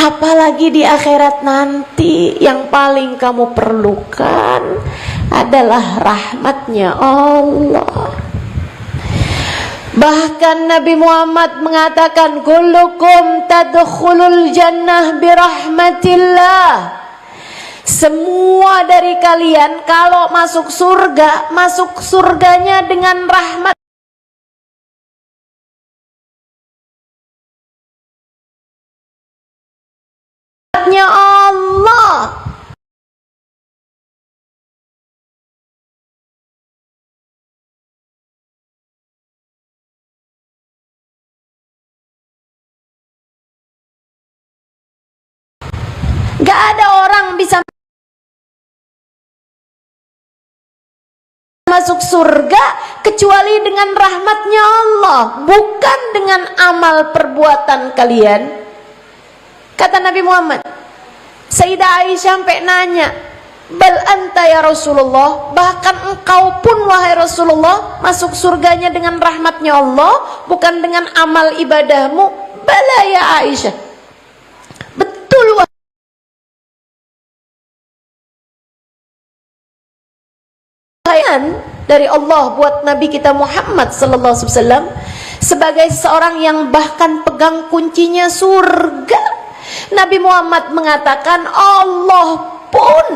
Apalagi di akhirat nanti, yang paling kamu perlukan adalah rahmatnya Allah. Bahkan Nabi Muhammad mengatakan, kullukum tadkhulul jannah birahmatillah. Semua dari kalian kalau masuk surga, masuk surganya dengan rahmat Allah. Gak ada orang bisa masuk surga kecuali dengan rahmatnya Allah, bukan dengan amal perbuatan kalian. Kata Nabi Muhammad, Sayyidah Aisyah sampai nanya, bal anta ya Rasulullah, bahkan engkau pun wahai Rasulullah masuk surganya dengan rahmatnya Allah, bukan dengan amal ibadahmu. Bala ya Aisyah, betul dari Allah buat Nabi kita Muhammad sallallahu alaihi wasallam sebagai seorang yang bahkan pegang kuncinya surga. Nabi Muhammad mengatakan, Allah pun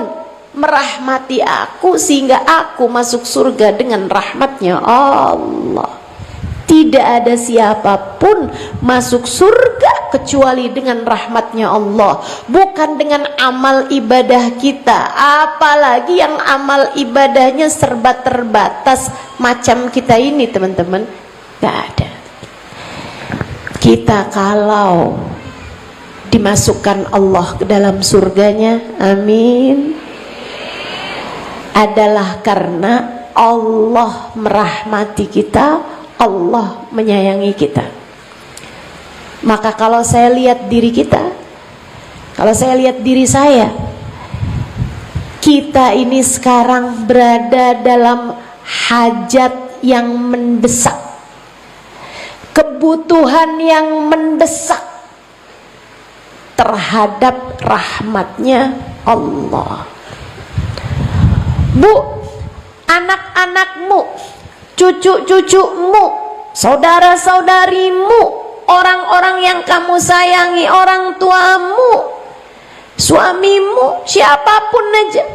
merahmati aku sehingga aku masuk surga dengan rahmatnya Allah. Tidak ada siapapun masuk surga kecuali dengan rahmatnya Allah, bukan dengan amal ibadah kita. Apalagi yang amal ibadahnya serba terbatas macam kita ini, teman-teman. Gak ada. Kita kalau dimasukkan Allah ke dalam surganya, amin, adalah karena Allah merahmati kita, Allah menyayangi kita. Maka kalau saya lihat diri kita, kalau saya lihat diri saya, kita ini sekarang berada dalam hajat yang mendesak, kebutuhan yang mendesak terhadap rahmatnya Allah. Bu, anak-anakmu, cucu-cucumu, saudara-saudarimu, orang-orang yang kamu sayangi, orang tuamu, suamimu, siapapun aja,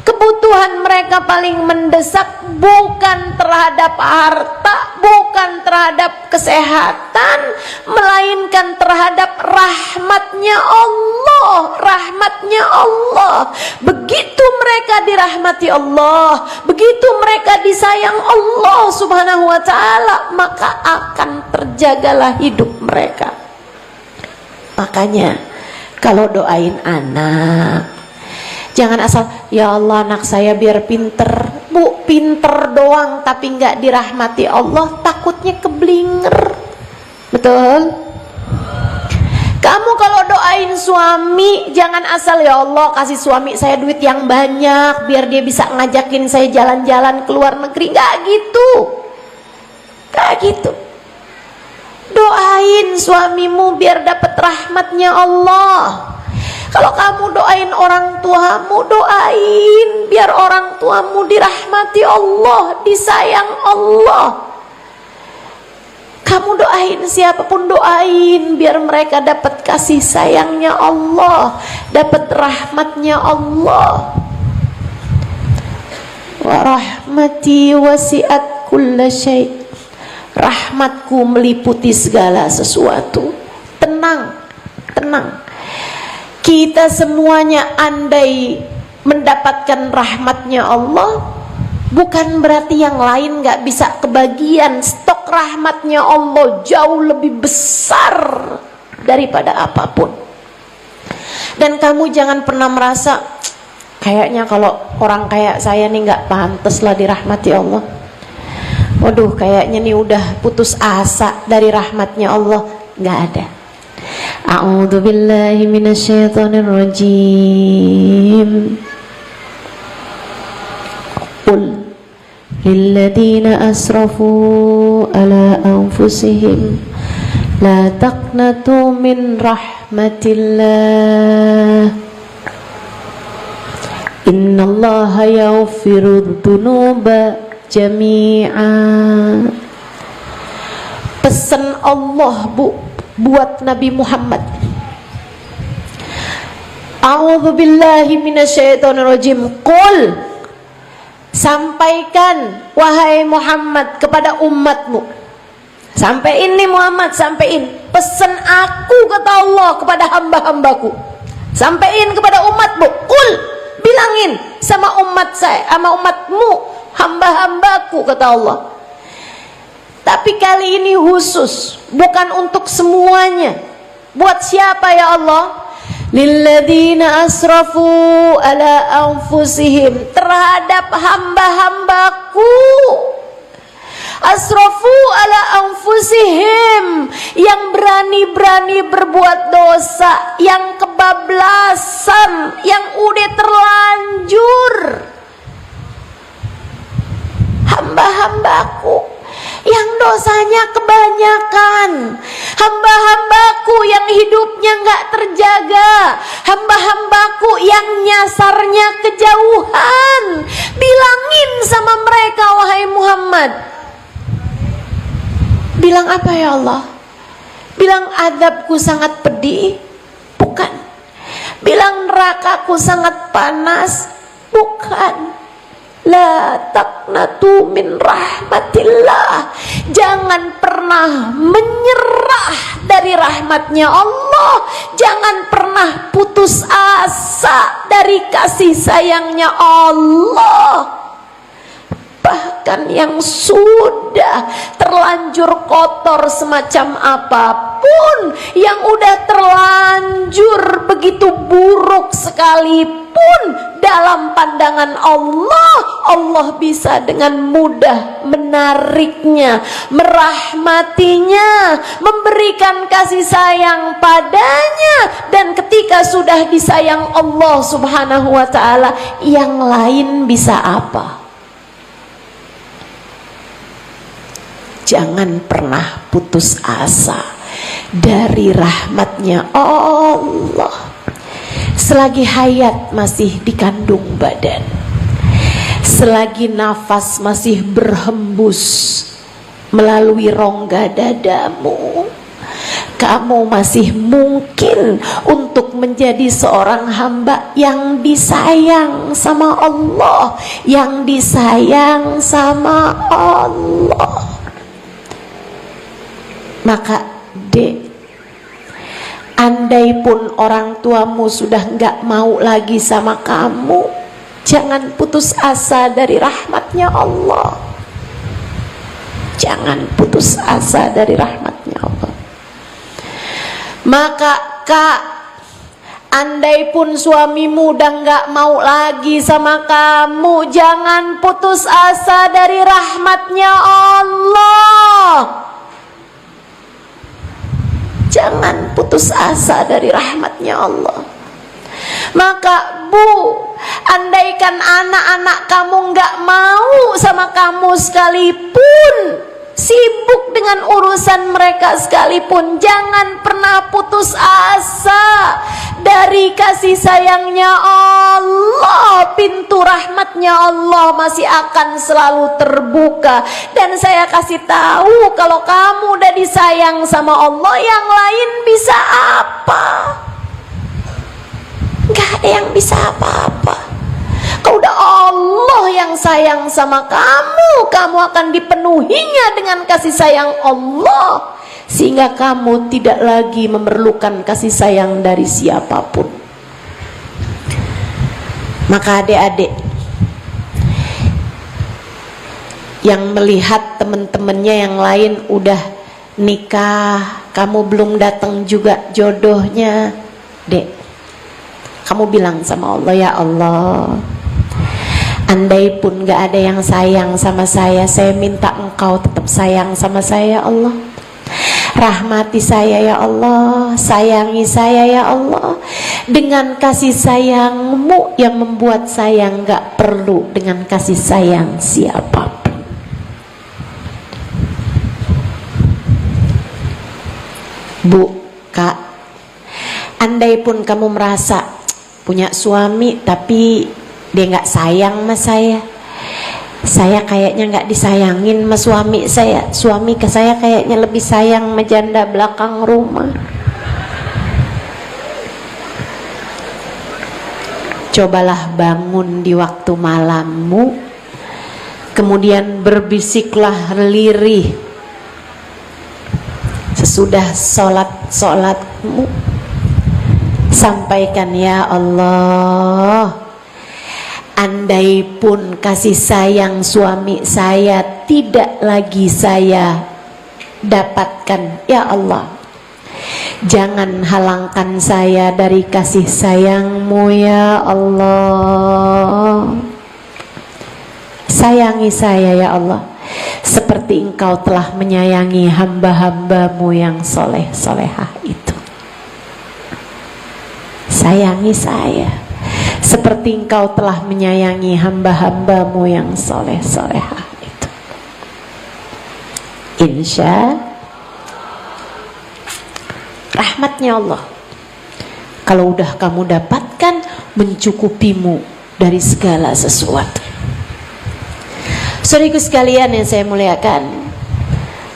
kebutuhan mereka paling mendesak bukan terhadap harta, bukan terhadap kesehatan, melainkan terhadap rahmatnya Allah. Rahmatnya Allah. Begitu mereka dirahmati Allah, begitu mereka disayang Allah subhanahu wa ta'ala, maka akan terjagalah hidup mereka. Makanya kalau doain anak, jangan asal, ya Allah anak saya biar pinter. Bu, pinter doang tapi nggak dirahmati Allah, takutnya keblinger. Betul? Kamu kalau doain suami, jangan asal, ya Allah kasih suami saya duit yang banyak biar dia bisa ngajakin saya jalan-jalan ke luar negeri. Nggak gitu. Nggak gitu. Doain suamimu biar dapat rahmatnya Allah. Kalau kamu doain orang tuamu, doain biar orang tuamu dirahmati Allah, disayang Allah. Kamu doain siapapun, doain biar mereka dapat kasih sayangnya Allah, dapat rahmatnya Allah. Wa rahmati wasi'at kulla syai'. Rahmatku meliputi segala sesuatu. Tenang, tenang. Kita semuanya andai mendapatkan rahmatnya Allah, bukan berarti yang lain gak bisa kebagian. Stok rahmatnya Allah jauh lebih besar daripada apapun. Dan kamu jangan pernah merasa, kayaknya kalau orang kayak saya nih gak pantas lah dirahmati Allah. Waduh, kayaknya nih udah putus asa dari rahmatnya Allah. Gak ada. A'udzu billahi minasyaitonir rajim. Qul lilladzina asrafu ala anfusihim la taqnatu min rahmatillah innallaha yaghfiru dzunuba jami'a. Pesan Allah buat Nabi Muhammad. A'udzu billahi minasyaitonir rajim. Qul, sampaikan wahai Muhammad kepada umatmu. Sampaiin nih Muhammad, sampaiin pesan aku kata Allah kepada hamba-hambaku. Sampaiin kepada umatmu. Qul, bilangin sama umat saya, sama umatmu, hamba-hambaku kata Allah. Tapi kali ini khusus, bukan untuk semuanya. Buat siapa ya Allah? Lilladzina asrafu ala anfusihim, terhadap hamba-hambaku. Asrafu ala anfusihim, yang berani-berani berbuat dosa, yang kebablasan, yang udah terlanjur. Hamba-hambaku yang dosanya kebanyakan, hamba-hambaku yang hidupnya nggak terjaga, hamba-hambaku yang nyasarnya kejauhan. Bilangin sama mereka wahai Muhammad. Bilang apa ya Allah? Bilang azabku sangat pedih? Bukan. Bilang nerakaku sangat panas? Bukan. La taqnatu min rahmatillah, jangan pernah menyerah dari rahmatnya Allah. Jangan pernah putus asa dari kasih sayangnya Allah. Bahkan yang sudah terlanjur kotor semacam apapun, yang udah terlanjur begitu buruk sekalipun, dalam pandangan Allah, Allah bisa dengan mudah menariknya, merahmatinya, memberikan kasih sayang padanya. Dan ketika sudah disayang Allah subhanahu wa ta'ala, yang lain bisa apa? Jangan pernah putus asa dari rahmatnya Allah. Selagi hayat masih dikandung badan, selagi nafas masih berhembus melalui rongga dadamu, kamu masih mungkin untuk menjadi seorang hamba yang disayang sama Allah, yang disayang sama Allah. Maka dek, andai pun orang tuamu sudah nggak mau lagi sama kamu, jangan putus asa dari rahmatnya Allah. Jangan putus asa dari rahmatnya Allah. Maka kak, andai pun suamimu udah nggak mau lagi sama kamu, jangan putus asa dari rahmatnya Allah. Jangan putus asa dari rahmatnya Allah. Maka bu, andaikan anak-anak kamu nggak mau sama kamu sekalipun, sibuk dengan urusan mereka sekalipun, jangan pernah putus asa dari kasih sayangnya Allah. Pintu rahmatnya Allah masih akan selalu terbuka. Dan saya kasih tahu, kalau kamu udah disayang sama Allah, yang lain bisa apa? Gak ada yang bisa apa-apa. Kalau udah Allah yang sayang sama kamu, kamu akan dipenuhinya dengan kasih sayang Allah, sehingga kamu tidak lagi memerlukan kasih sayang dari siapapun. Maka adik-adik yang melihat teman-temannya yang lain udah nikah, kamu belum datang juga jodohnya, dek, kamu bilang sama Allah, ya Allah, andai pun gak ada yang sayang sama saya minta Engkau tetap sayang sama saya Allah. Rahmati saya ya Allah, sayangi saya ya Allah, dengan kasih sayang-Mu yang membuat saya nggak perlu dengan kasih sayang siapapun. Bu, Kak, andai pun kamu merasa punya suami tapi dia nggak sayang sama saya kayaknya nggak disayangin sama suami ke saya kayaknya lebih sayang sama janda belakang rumah. Cobalah bangun di waktu malammu, kemudian berbisiklah lirih sesudah sholatmu, sampaikan, ya Allah, andai pun kasih sayang suami saya tidak lagi saya dapatkan, ya Allah, jangan halangkan saya dari kasih sayang-Mu ya Allah. Sayangi saya ya Allah, seperti Engkau telah menyayangi hamba-hamba-Mu yang soleh-solehah itu. Sayangi saya seperti Engkau telah menyayangi hamba-hamba-Mu yang soleh-solehah itu. Insya rahmatnya Allah, kalau udah kamu dapatkan, mencukupimu dari segala sesuatu. Saudaraku sekalian yang saya muliakan,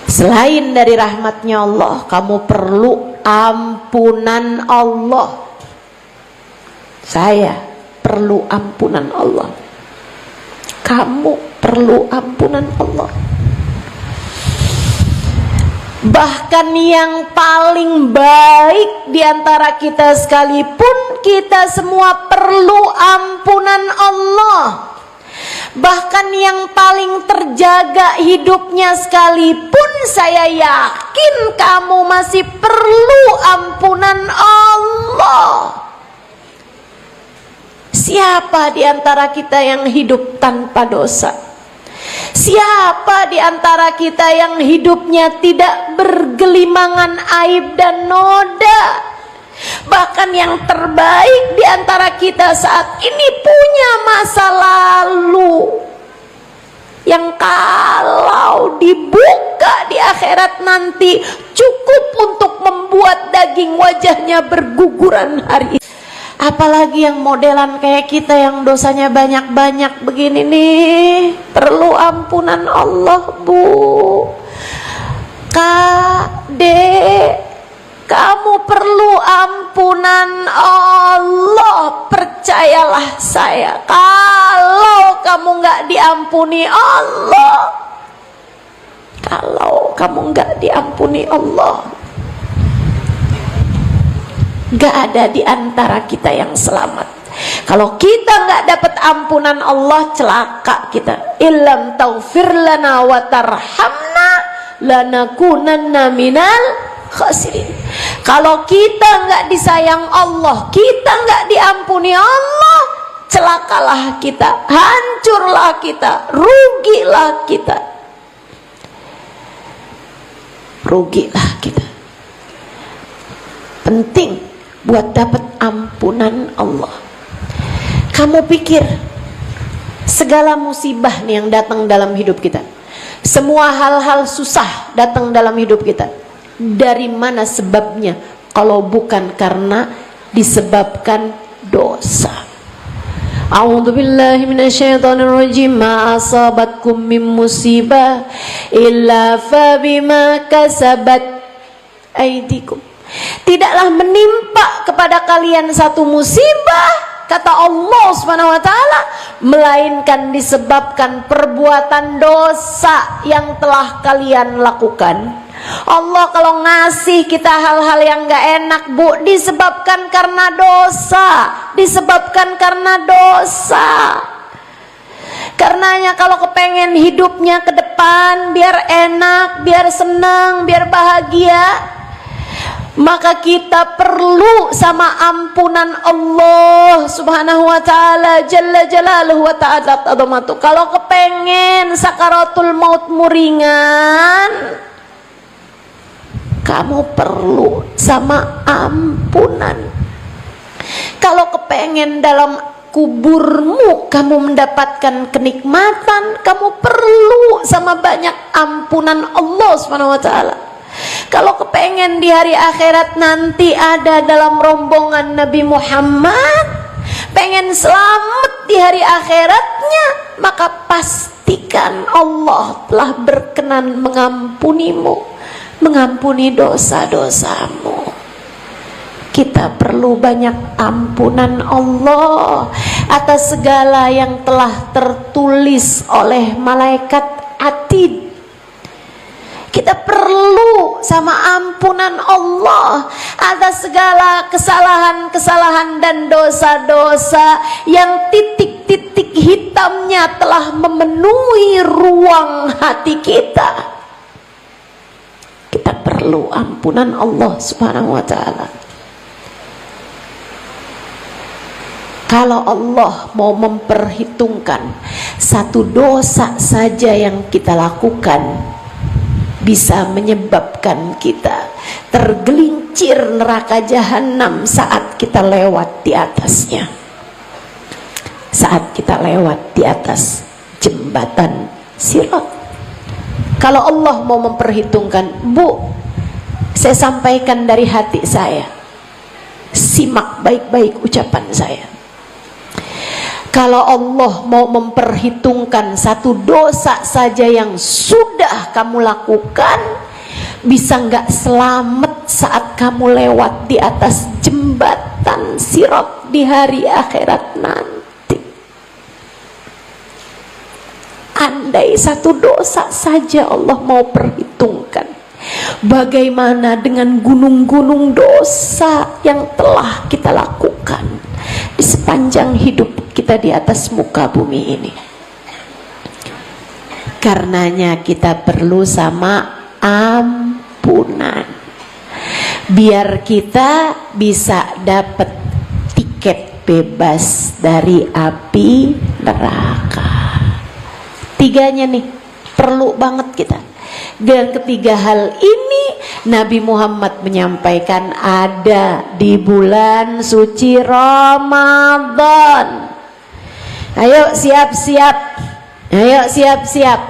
selain dari rahmatnya Allah, kamu perlu ampunan Allah. Saya perlu ampunan Allah. Kamu perlu ampunan Allah. Bahkan yang paling baik di antara kita sekalipun, kita semua perlu ampunan Allah. Bahkan yang paling terjaga hidupnya sekalipun, saya yakin kamu masih perlu ampunan Allah. Siapa di antara kita yang hidup tanpa dosa? Siapa di antara kita yang hidupnya tidak bergelimangan aib dan noda? Bahkan yang terbaik di antara kita saat ini punya masa lalu yang kalau dibuka di akhirat nanti cukup untuk membuat daging wajahnya berguguran hari ini. Apalagi yang modelan kayak kita yang dosanya banyak-banyak begini nih, perlu ampunan Allah, Bu. Kak, Dek, kamu perlu ampunan Allah. Percayalah saya, kalau kamu nggak diampuni Allah, kalau kamu nggak diampuni Allah, gak ada di antara kita yang selamat. Kalau kita gak dapat ampunan Allah, celaka kita. Illam taghfir lana wa tarhamna lanakunanna minal khasirin. Kalau kita gak disayang Allah, kita gak diampuni Allah, celakalah kita, hancurlah kita, rugilah kita. Rugilah kita. Penting buat dapat ampunan Allah. Kamu pikir segala musibah nih yang datang dalam hidup kita, semua hal-hal susah datang dalam hidup kita, dari mana sebabnya kalau bukan karena disebabkan dosa? A'udzubillahi minasyaitonirrajim. Ma asabatkum min musibah illa fabima kasabat aydikum. Tidaklah menimpa kepada kalian satu musibah, kata Allah Subhanahu wa taala, melainkan disebabkan perbuatan dosa yang telah kalian lakukan. Allah kalau ngasih kita hal-hal yang gak enak, Bu, disebabkan karena dosa, disebabkan karena dosa. Karenanya kalau kepengen hidupnya ke depan biar enak, biar senang, biar bahagia, maka kita perlu sama ampunan Allah Subhanahu wa taala jalla jalaluhu wa ta'ala adhamatu. Kalau kepengen sakaratul maut ringan, kamu perlu sama ampunan. Kalau kepengen dalam kuburmu kamu mendapatkan kenikmatan, kamu perlu sama banyak ampunan Allah Subhanahu wa taala. Kalau kepengen di hari akhirat nanti ada dalam rombongan Nabi Muhammad, pengen selamat di hari akhiratnya, maka pastikan Allah telah berkenan mengampunimu, mengampuni dosa-dosamu. Kita perlu banyak ampunan Allah atas segala yang telah tertulis oleh malaikat atid. Kita perlu sama ampunan Allah atas segala kesalahan-kesalahan dan dosa-dosa yang titik-titik hitamnya telah memenuhi ruang hati kita. Kita perlu ampunan Allah Subhanahu wa taala. Kalau Allah mau memperhitungkan satu dosa saja yang kita lakukan, bisa menyebabkan kita tergelincir neraka jahanam saat kita lewat di atasnya. Saat kita lewat di atas jembatan Sirat. Kalau Allah mau memperhitungkan, Bu, saya sampaikan dari hati saya. Simak baik-baik ucapan saya. Kalau Allah mau memperhitungkan satu dosa saja yang sudah kamu lakukan, bisa nggak selamat saat kamu lewat di atas jembatan Sirat di hari akhirat nanti. Andai satu dosa saja Allah mau perhitungkan, bagaimana dengan gunung-gunung dosa yang telah kita lakukan di sepanjang hidup kita di atas muka bumi ini. Karenanya kita perlu sama ampunan, biar kita bisa dapat tiket bebas dari api neraka. Tiganya nih perlu banget kita. Dan ketiga hal ini Nabi Muhammad menyampaikan ada di bulan suci Ramadan. Ayo siap-siap, ayo siap-siap,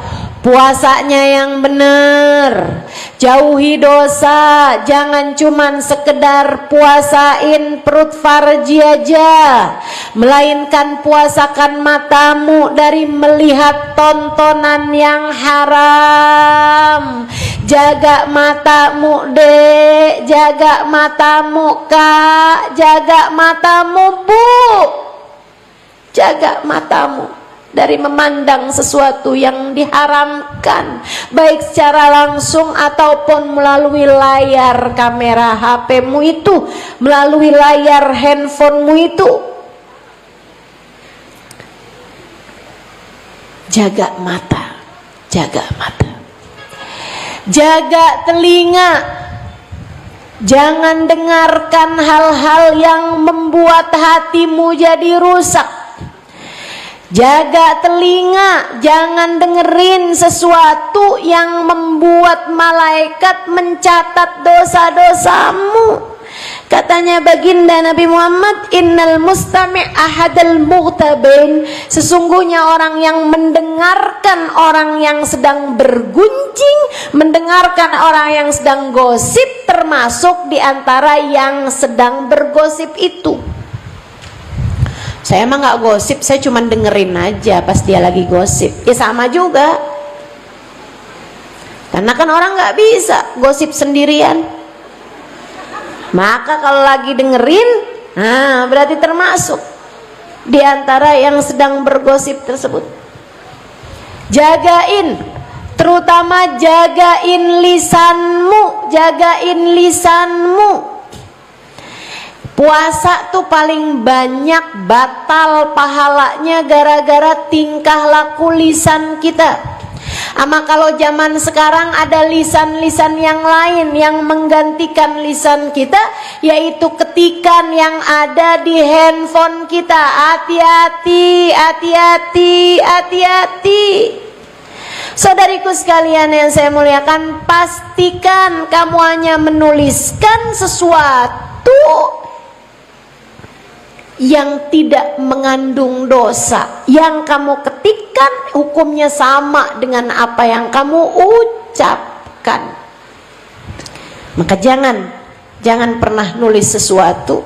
puasanya yang benar, jauhi dosa, jangan cuman sekedar puasain perut farji aja, melainkan puasakan matamu dari melihat tontonan yang haram. Jaga matamu dek, jaga matamu kak, jaga matamu bu, jaga matamu dari memandang sesuatu yang diharamkan, baik secara langsung ataupun melalui layar kamera HP-mu itu, melalui layar handphonemu itu. Jaga mata, jaga mata. Jaga telinga, jangan dengarkan hal-hal yang membuat hatimu jadi rusak. Jaga telinga, jangan dengerin sesuatu yang membuat malaikat mencatat dosa-dosamu. Katanya baginda Nabi Muhammad, innal mustami' ahadal mughtabin, sesungguhnya orang yang mendengarkan orang yang sedang bergunjing, mendengarkan orang yang sedang gosip, termasuk di antara yang sedang bergosip itu. Saya emang gak gosip, saya cuma dengerin aja pas dia lagi gosip. Ya sama juga, karena kan orang gak bisa gosip sendirian. Maka kalau lagi dengerin, nah berarti termasuk di antara yang sedang bergosip tersebut. Jagain, terutama jagain lisanmu, jagain lisanmu. Puasa tuh paling banyak batal pahalanya gara-gara tingkah laku lisan kita. Ama kalau zaman sekarang ada lisan-lisan yang lain yang menggantikan lisan kita, yaitu ketikan yang ada di handphone kita. Hati-hati, hati-hati, hati-hati. Saudariku sekalian yang saya muliakan, pastikan kamu hanya menuliskan sesuatu yang tidak mengandung dosa. Yang kamu ketikkan hukumnya sama dengan apa yang kamu ucapkan. Maka jangan pernah nulis sesuatu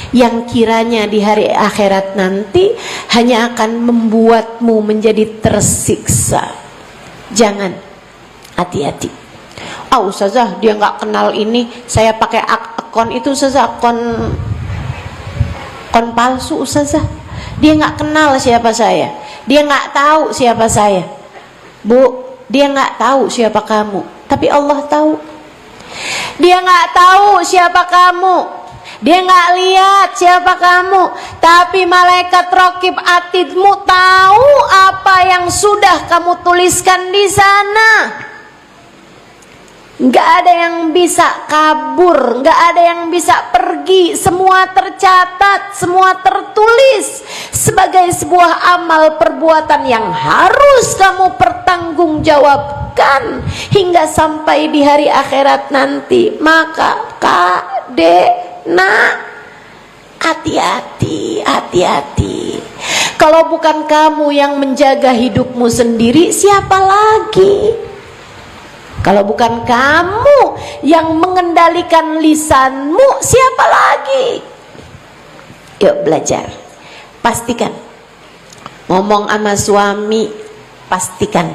yang kiranya di hari akhirat nanti hanya akan membuatmu menjadi tersiksa. Jangan, hati-hati. Ustazah dia nggak kenal ini, saya pakai akun itu Ustazah, akun palsu Ustazah. Dia nggak kenal siapa saya, dia nggak tahu siapa saya. Bu, dia nggak tahu siapa kamu, tapi Allah tahu. Dia nggak tahu siapa kamu, dia nggak lihat siapa kamu, tapi malaikat raqib atidmu tahu apa yang sudah kamu tuliskan di sana. Nggak ada yang bisa kabur, nggak ada yang bisa pergi. Semua tercatat, semua tertulis sebagai sebuah amal perbuatan yang harus kamu pertanggungjawabkan hingga sampai di hari akhirat nanti. Maka Kak, Dek, Nak, hati-hati, hati-hati. Kalau bukan kamu yang menjaga hidupmu sendiri, siapa lagi? Kalau bukan kamu yang mengendalikan lisanmu, siapa lagi? Yuk belajar. Pastikan ngomong sama suami, pastikan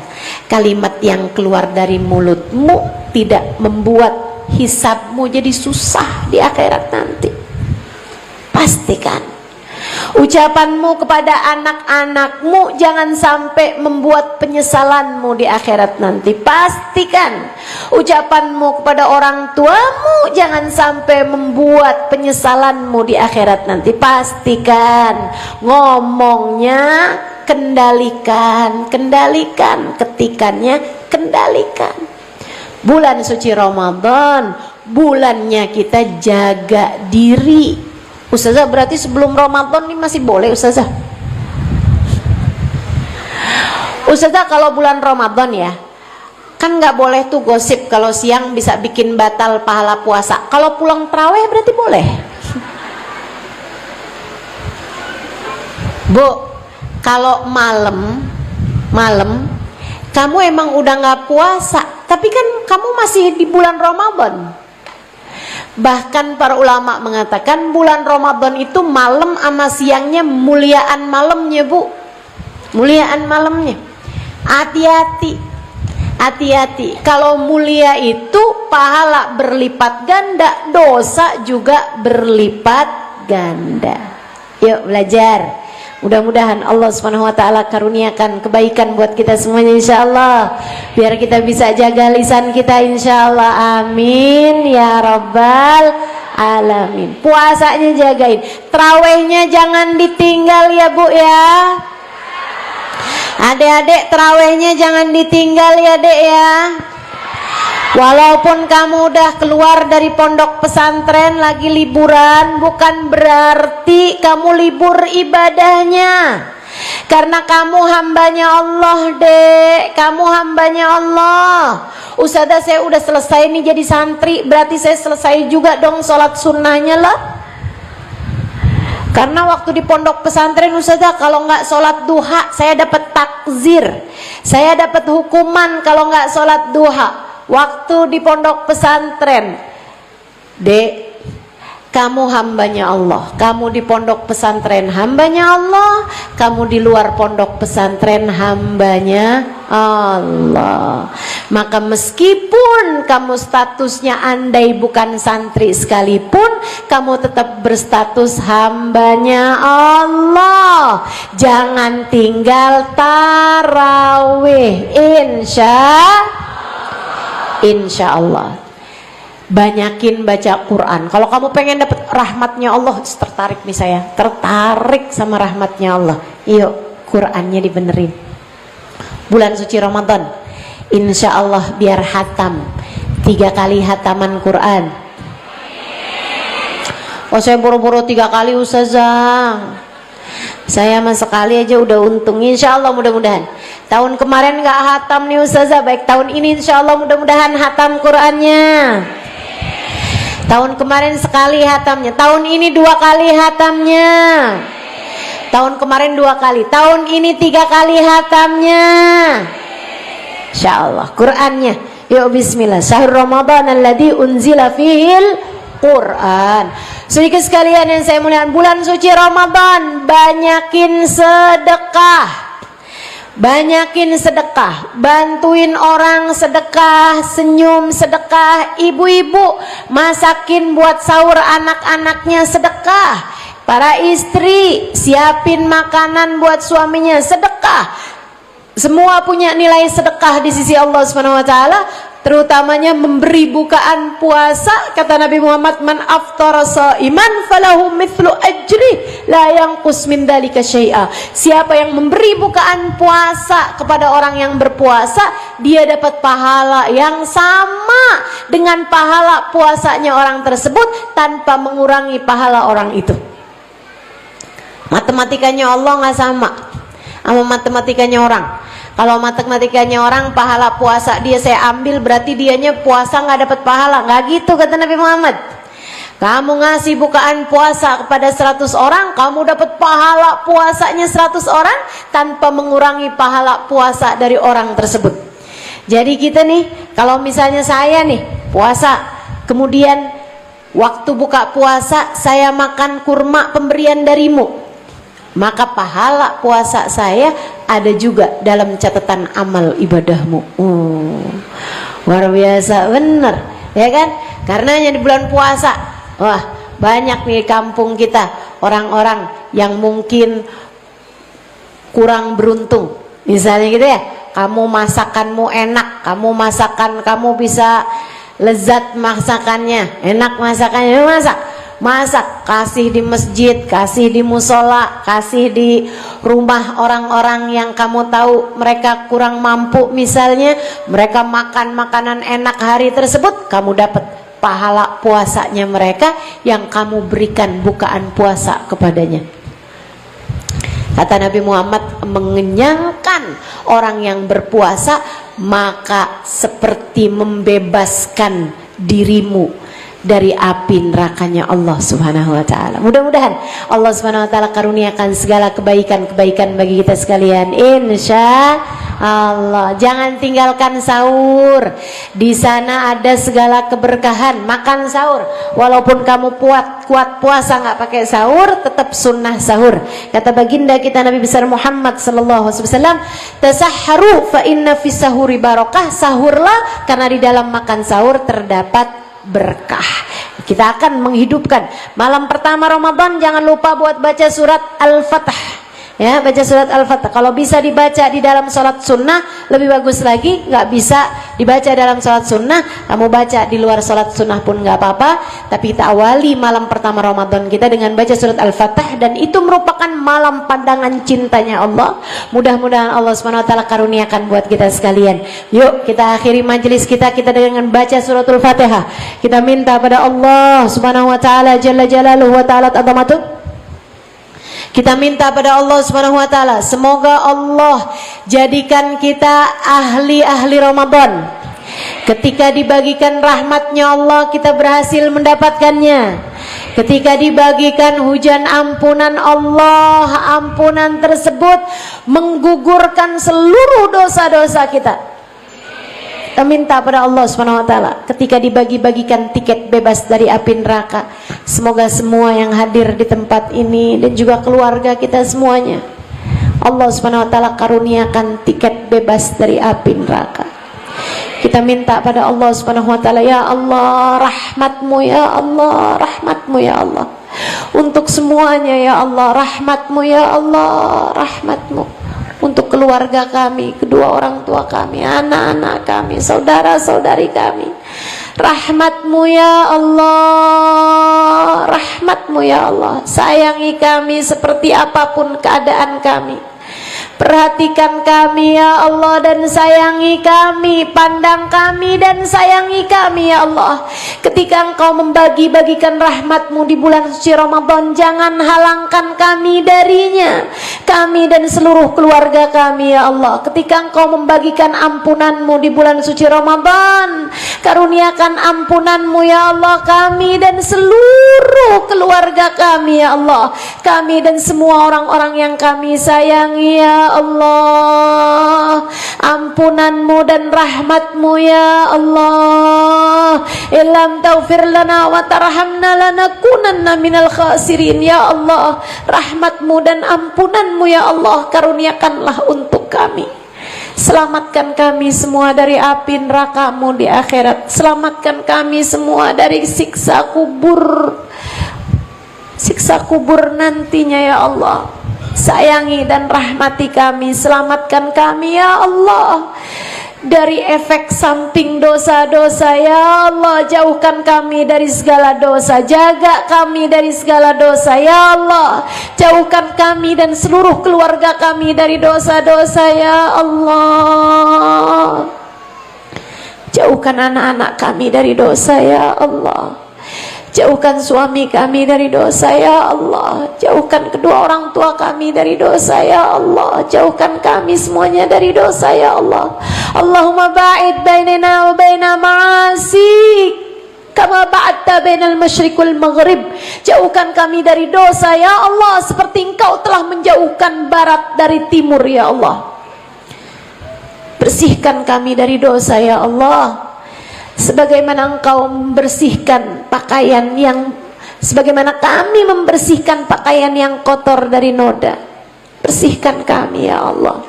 kalimat yang keluar dari mulutmu tidak membuat hisabmu jadi susah di akhirat nanti. Pastikan ucapanmu kepada anak-anakmu jangan sampai membuat penyesalanmu di akhirat nanti. Pastikan ucapanmu kepada orang tuamu jangan sampai membuat penyesalanmu di akhirat nanti. Pastikan ngomongnya kendalikan, ketikannya kendalikan. Bulan suci Ramadan, bulannya kita jaga diri. Ustazah, berarti sebelum Ramadan ini masih boleh Ustazah? Ustazah, kalau bulan Ramadan ya, kan nggak boleh tuh gosip kalau siang bisa bikin batal pahala puasa. Kalau pulang tarawih berarti boleh. Bu, kalau malam kamu emang udah nggak puasa, tapi kan kamu masih di bulan Ramadan. Bahkan para ulama mengatakan bulan Ramadan itu malam sama siangnya muliaan malamnya, Bu. Muliaan malamnya. Hati-hati. Hati-hati. Kalau mulia itu pahala berlipat ganda, dosa juga berlipat ganda. Yuk belajar. Mudah-mudahan Allah Subhanahu wa taala karuniakan kebaikan buat kita semuanya insyaallah. Biar kita bisa jaga lisan kita insyaallah. Amin ya rabbal alamin. Puasanya jagain, tarawihnya jangan ditinggal ya Bu ya. Adik-adik, tarawihnya jangan ditinggal ya Dek ya. Walaupun kamu udah keluar dari pondok pesantren lagi liburan, bukan berarti kamu libur ibadahnya. Karena kamu hambanya Allah, Dek. Kamu hambanya Allah. Ustazah, saya udah selesai nih jadi santri, berarti saya selesai juga dong sholat sunnahnya lah. Karena waktu di pondok pesantren Ustazah, kalau nggak sholat duha saya dapat takzir, saya dapat hukuman kalau nggak sholat duha. Waktu di pondok pesantren, Dek, kamu hambanya Allah. Kamu di pondok pesantren hambanya Allah, kamu di luar pondok pesantren hambanya Allah. Maka meskipun kamu statusnya andai bukan santri sekalipun, kamu tetap berstatus hambanya Allah. Jangan tinggal tarawih, insya Allah. Banyakin baca Quran. Kalau kamu pengen dapat rahmatnya Allah, tertarik nih saya, tertarik sama rahmatnya Allah, yuk Qurannya dibenerin. Bulan suci Ramadan, insya Allah biar hatam 3 kali hataman Quran. Oh saya boro-boro 3 kali Ustazah. Saya mah sekali aja udah untung, insya Allah mudah-mudahan. Tahun kemarin nggak hatam nih Ustazah, baik tahun ini insya Allah mudah-mudahan hatam Qurannya. Tahun kemarin sekali hatamnya, tahun ini 2 kali hatamnya. Tahun kemarin 2 kali, tahun ini 3 kali hatamnya. Insya Allah Qurannya. Yuk bismillah. Syahrul Ramadan alladzi unzila fihil Quran. Sedikit sekalian yang saya muliakan, bulan suci Ramadan, banyakin sedekah. Banyakin sedekah, bantuin orang sedekah, senyum sedekah, ibu-ibu masakin buat sahur anak-anaknya sedekah, para istri siapin makanan buat suaminya sedekah. Semua punya nilai sedekah di sisi Allah Subhanahu wa taala, terutamanya memberi bukaan puasa. Kata Nabi Muhammad, man aftara shaiman falahu mithlu ajri la yanqus min dzalika syai'a. Siapa yang memberi bukaan puasa kepada orang yang berpuasa, dia dapat pahala yang sama dengan pahala puasanya orang tersebut tanpa mengurangi pahala orang itu. Matematikanya Allah nggak sama matematikanya orang. Kalau matematikanya orang, pahala puasa dia saya ambil, berarti dianya puasa nggak dapat pahala. Nggak gitu kata Nabi Muhammad. Kamu ngasih bukaan puasa kepada 100 orang, kamu dapat pahala puasanya 100 orang tanpa mengurangi pahala puasa dari orang tersebut. Jadi kita nih, kalau misalnya saya nih puasa, kemudian waktu buka puasa saya makan kurma pemberian darimu, maka pahala puasa saya ada juga dalam catatan amal ibadahmu. Luar biasa bener, ya kan? Karenanya di bulan puasa, wah banyak nih kampung kita orang-orang yang mungkin kurang beruntung. Misalnya gitu ya, kamu masakanmu enak, kamu bisa lezat masakannya, enak masakannya, masak, kasih di masjid, kasih di musola, kasih di rumah orang-orang yang kamu tahu mereka kurang mampu, misalnya mereka makan makanan enak hari tersebut, kamu dapat pahala puasanya mereka yang kamu berikan bukaan puasa kepadanya. Kata Nabi Muhammad, mengenyangkan orang yang berpuasa maka seperti membebaskan dirimu dari api nerakanya Allah Subhanahu wa taala. Mudah-mudahan Allah Subhanahu wa taala karuniakan segala kebaikan-kebaikan bagi kita sekalian, insya Allah. Jangan tinggalkan sahur. Di sana ada segala keberkahan. Makan sahur. Walaupun kamu kuat puasa nggak pakai sahur, tetap sunnah sahur. Kata baginda kita Nabi besar Muhammad sallallahu alaihi wasallam, tasahharu fa inna fis sahuri barakah. Sahurlah karena di dalam makan sahur terdapat berkah. Kita akan menghidupkan malam pertama Ramadan. Jangan lupa buat baca surat Al-Fatah, ya, baca surat Al-Fatah. Kalau bisa dibaca di dalam sholat sunnah lebih bagus lagi. Nggak bisa dibaca dalam sholat sunnah, kamu baca di luar sholat sunnah pun nggak apa-apa. Tapi kita awali malam pertama Ramadan kita dengan baca surat Al-Fatah, dan itu merupakan malam pandangan cintanya Allah. Mudah-mudahan Allah Subhanahu wa taala karuniakan buat kita sekalian. Yuk kita akhiri majelis kita dengan baca suratul Fatihah. Kita minta pada Allah Subhanahu wa taala jalla jalaluhu wa ta'ala azamatuh. Kita minta pada Allah Subhanahu wa taala, semoga Allah jadikan kita ahli-ahli Ramadan. Ketika dibagikan rahmatnya Allah, kita berhasil mendapatkannya. Ketika dibagikan hujan ampunan Allah, ampunan tersebut menggugurkan seluruh dosa-dosa kita. Kita minta pada Allah Subhanahu wa taala, ketika dibagi-bagikan tiket bebas dari api neraka, semoga semua yang hadir di tempat ini dan juga keluarga kita semuanya, Allah Subhanahu wa taala karuniakan tiket bebas dari api neraka. Kita minta pada Allah Subhanahu wa taala, ya Allah, rahmatmu ya Allah, rahmatmu ya Allah. Untuk semuanya ya Allah, rahmatmu ya Allah, rahmatmu. Untuk keluarga kami, kedua orang tua kami, anak-anak kami, saudara-saudari kami, rahmatmu ya Allah, rahmatmu ya Allah. Sayangi kami seperti apapun keadaan kami. Perhatikan kami ya Allah dan sayangi kami, pandang kami dan sayangi kami ya Allah. Ketika Engkau membagi-bagikan rahmat-Mu di bulan suci Ramadan, jangan halangkan kami darinya, kami dan seluruh keluarga kami ya Allah. Ketika Engkau membagikan ampunan-Mu di bulan suci Ramadan, karuniakan ampunan-Mu ya Allah, kami dan seluruh keluarga kami ya Allah, kami dan semua orang-orang yang kami sayangi ya Allah. Ampunan-Mu dan rahmat-Mu ya Allah. Ilam taufir lana wa tarhamna lanakunanna minal khasirin ya Allah. Rahmat-Mu dan ampunan-Mu ya Allah, karuniakanlah untuk kami. Selamatkan kami semua dari api neraka-Mu di akhirat. Selamatkan kami semua dari siksa kubur, siksa kubur nantinya ya Allah. Sayangi dan rahmati kami, selamatkan kami ya Allah dari efek samping dosa-dosa ya Allah. Jauhkan kami dari segala dosa, jaga kami dari segala dosa ya Allah. Jauhkan kami dan seluruh keluarga kami dari dosa-dosa ya Allah. Jauhkan anak-anak kami dari dosa ya Allah. Jauhkan suami kami dari dosa ya Allah. Jauhkan kedua orang tua kami dari dosa ya Allah. Jauhkan kami semuanya dari dosa ya Allah. Allahumma ba'id bainana wa baina ma'asik kama ba'adta bainal masyriq wal maghrib. Jauhkan kami dari dosa ya Allah, seperti Engkau telah menjauhkan barat dari timur ya Allah. Bersihkan kami dari dosa ya Allah, sebagaimana Engkau membersihkan pakaian yang, sebagaimana kami membersihkan pakaian yang kotor dari noda. Bersihkan kami ya Allah,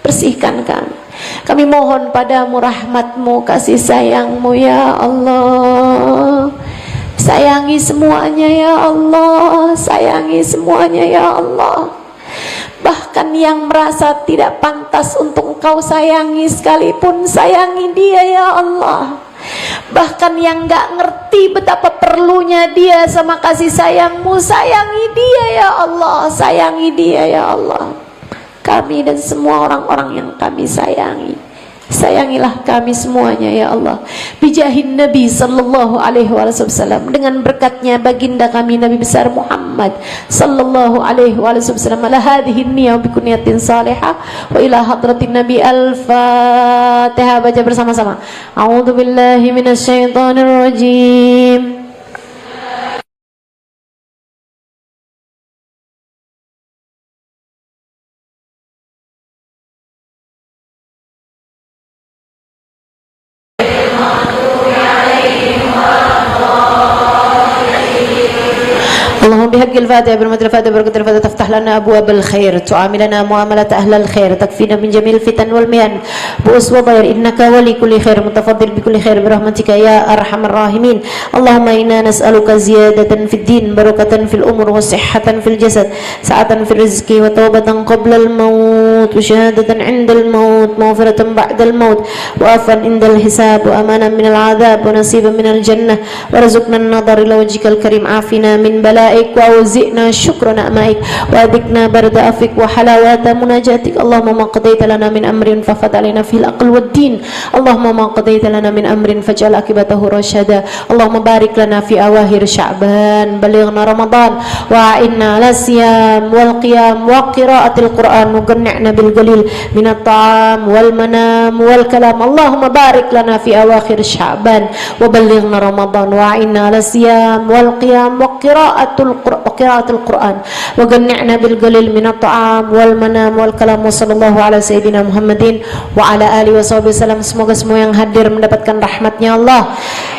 bersihkan kami. Kami mohon padamu rahmat-Mu, kasih sayang-Mu ya Allah. Sayangi semuanya ya Allah, sayangi semuanya ya Allah. Bahkan yang merasa tidak pantas untuk Engkau sayangi sekalipun, sayangi dia ya Allah. Bahkan yang gak ngerti betapa perlunya dia sama kasih sayang-Mu, sayangi dia ya Allah, sayangi dia ya Allah. Kami dan semua orang-orang yang kami sayangi, sayangilah kami semuanya ya Allah. Bijahin Nabi sallallahu alaihi wasallam, dengan berkatnya baginda kami Nabi besar Muhammad sallallahu alaihi wasallam. Ala hadhihi niyyah bi kunyatin salihah wa ila hadratin Nabi. Al-Fatihah. Baca bersama-sama. A'udzu billahi minasyaitonir rajim. بحق الفاتحة برحمة الفاتحة بركة الفاتحة تفتح لنا أبواب الخير، تعاملنا معاملة أهل الخير، تكفينا من جميع الفتن والمهن بؤس وضير، إنك ولي كل خير متفضل بكل خير برحمتك يا أرحم الراحمين. اللهم إنا نسألك زيادة في الدين، بركة في الأمور، وصحة في الجسد، سعة في الرزق، وتوبة قبل الموت، وشهادة عند الموت، مغفرة بعد الموت، وعفوا عند الحساب، وأمانا من العذاب، ونصيبا من الجنة، ورزقنا النظر إلى وجهك الكريم، عافنا من بلائك، وأوزئنا شكر نعمائك، وأذقنا برد عفوك وحلاوة مناجاتك. اللهم ما قضيت لنا من أمر ففض علينا فيه العقل والدين، اللهم ما قضيت لنا من أمر فاجعل عاقبته رشدا. اللهم بارك لنا في أواخر شعبان، بلغنا رمضان، وأعنا على الصيام والقيام وقراءة القرآن، وقنعنا بالقليل من الطعام والمنام والكلام. اللهم بارك لنا في أواخر شعبان وبلغنا رمضان، وأعنا على الصيام والقيام وقراءة القرآن، وقنعنا بالقليل من الطعام والمنام والكلام. Wassallallahu ala sayyidina Muhammadin wa ala alihi washabihi wasallam. Semoga semua yang hadir mendapatkan rahmatnya Allah.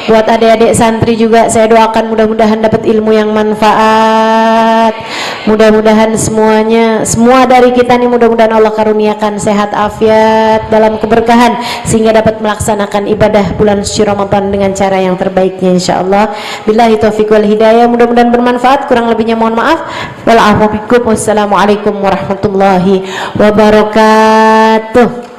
Buat adik-adik santri juga saya doakan mudah-mudahan dapat ilmu yang manfaat. Mudah-mudahan semuanya, semua dari kita nih mudah-mudahan Allah karuniakan sehat afiat dalam keberkahan sehingga dapat melaksanakan ibadah bulan suci Ramadan dengan cara yang terbaiknya insyaallah. Billahi taufiq wal hidayah. Mudah-mudahan bermanfaat, kurang lebihnya mohon maaf. Wal a'fu bikum. Wassalamualaikum warahmatullahi wabarakatuh.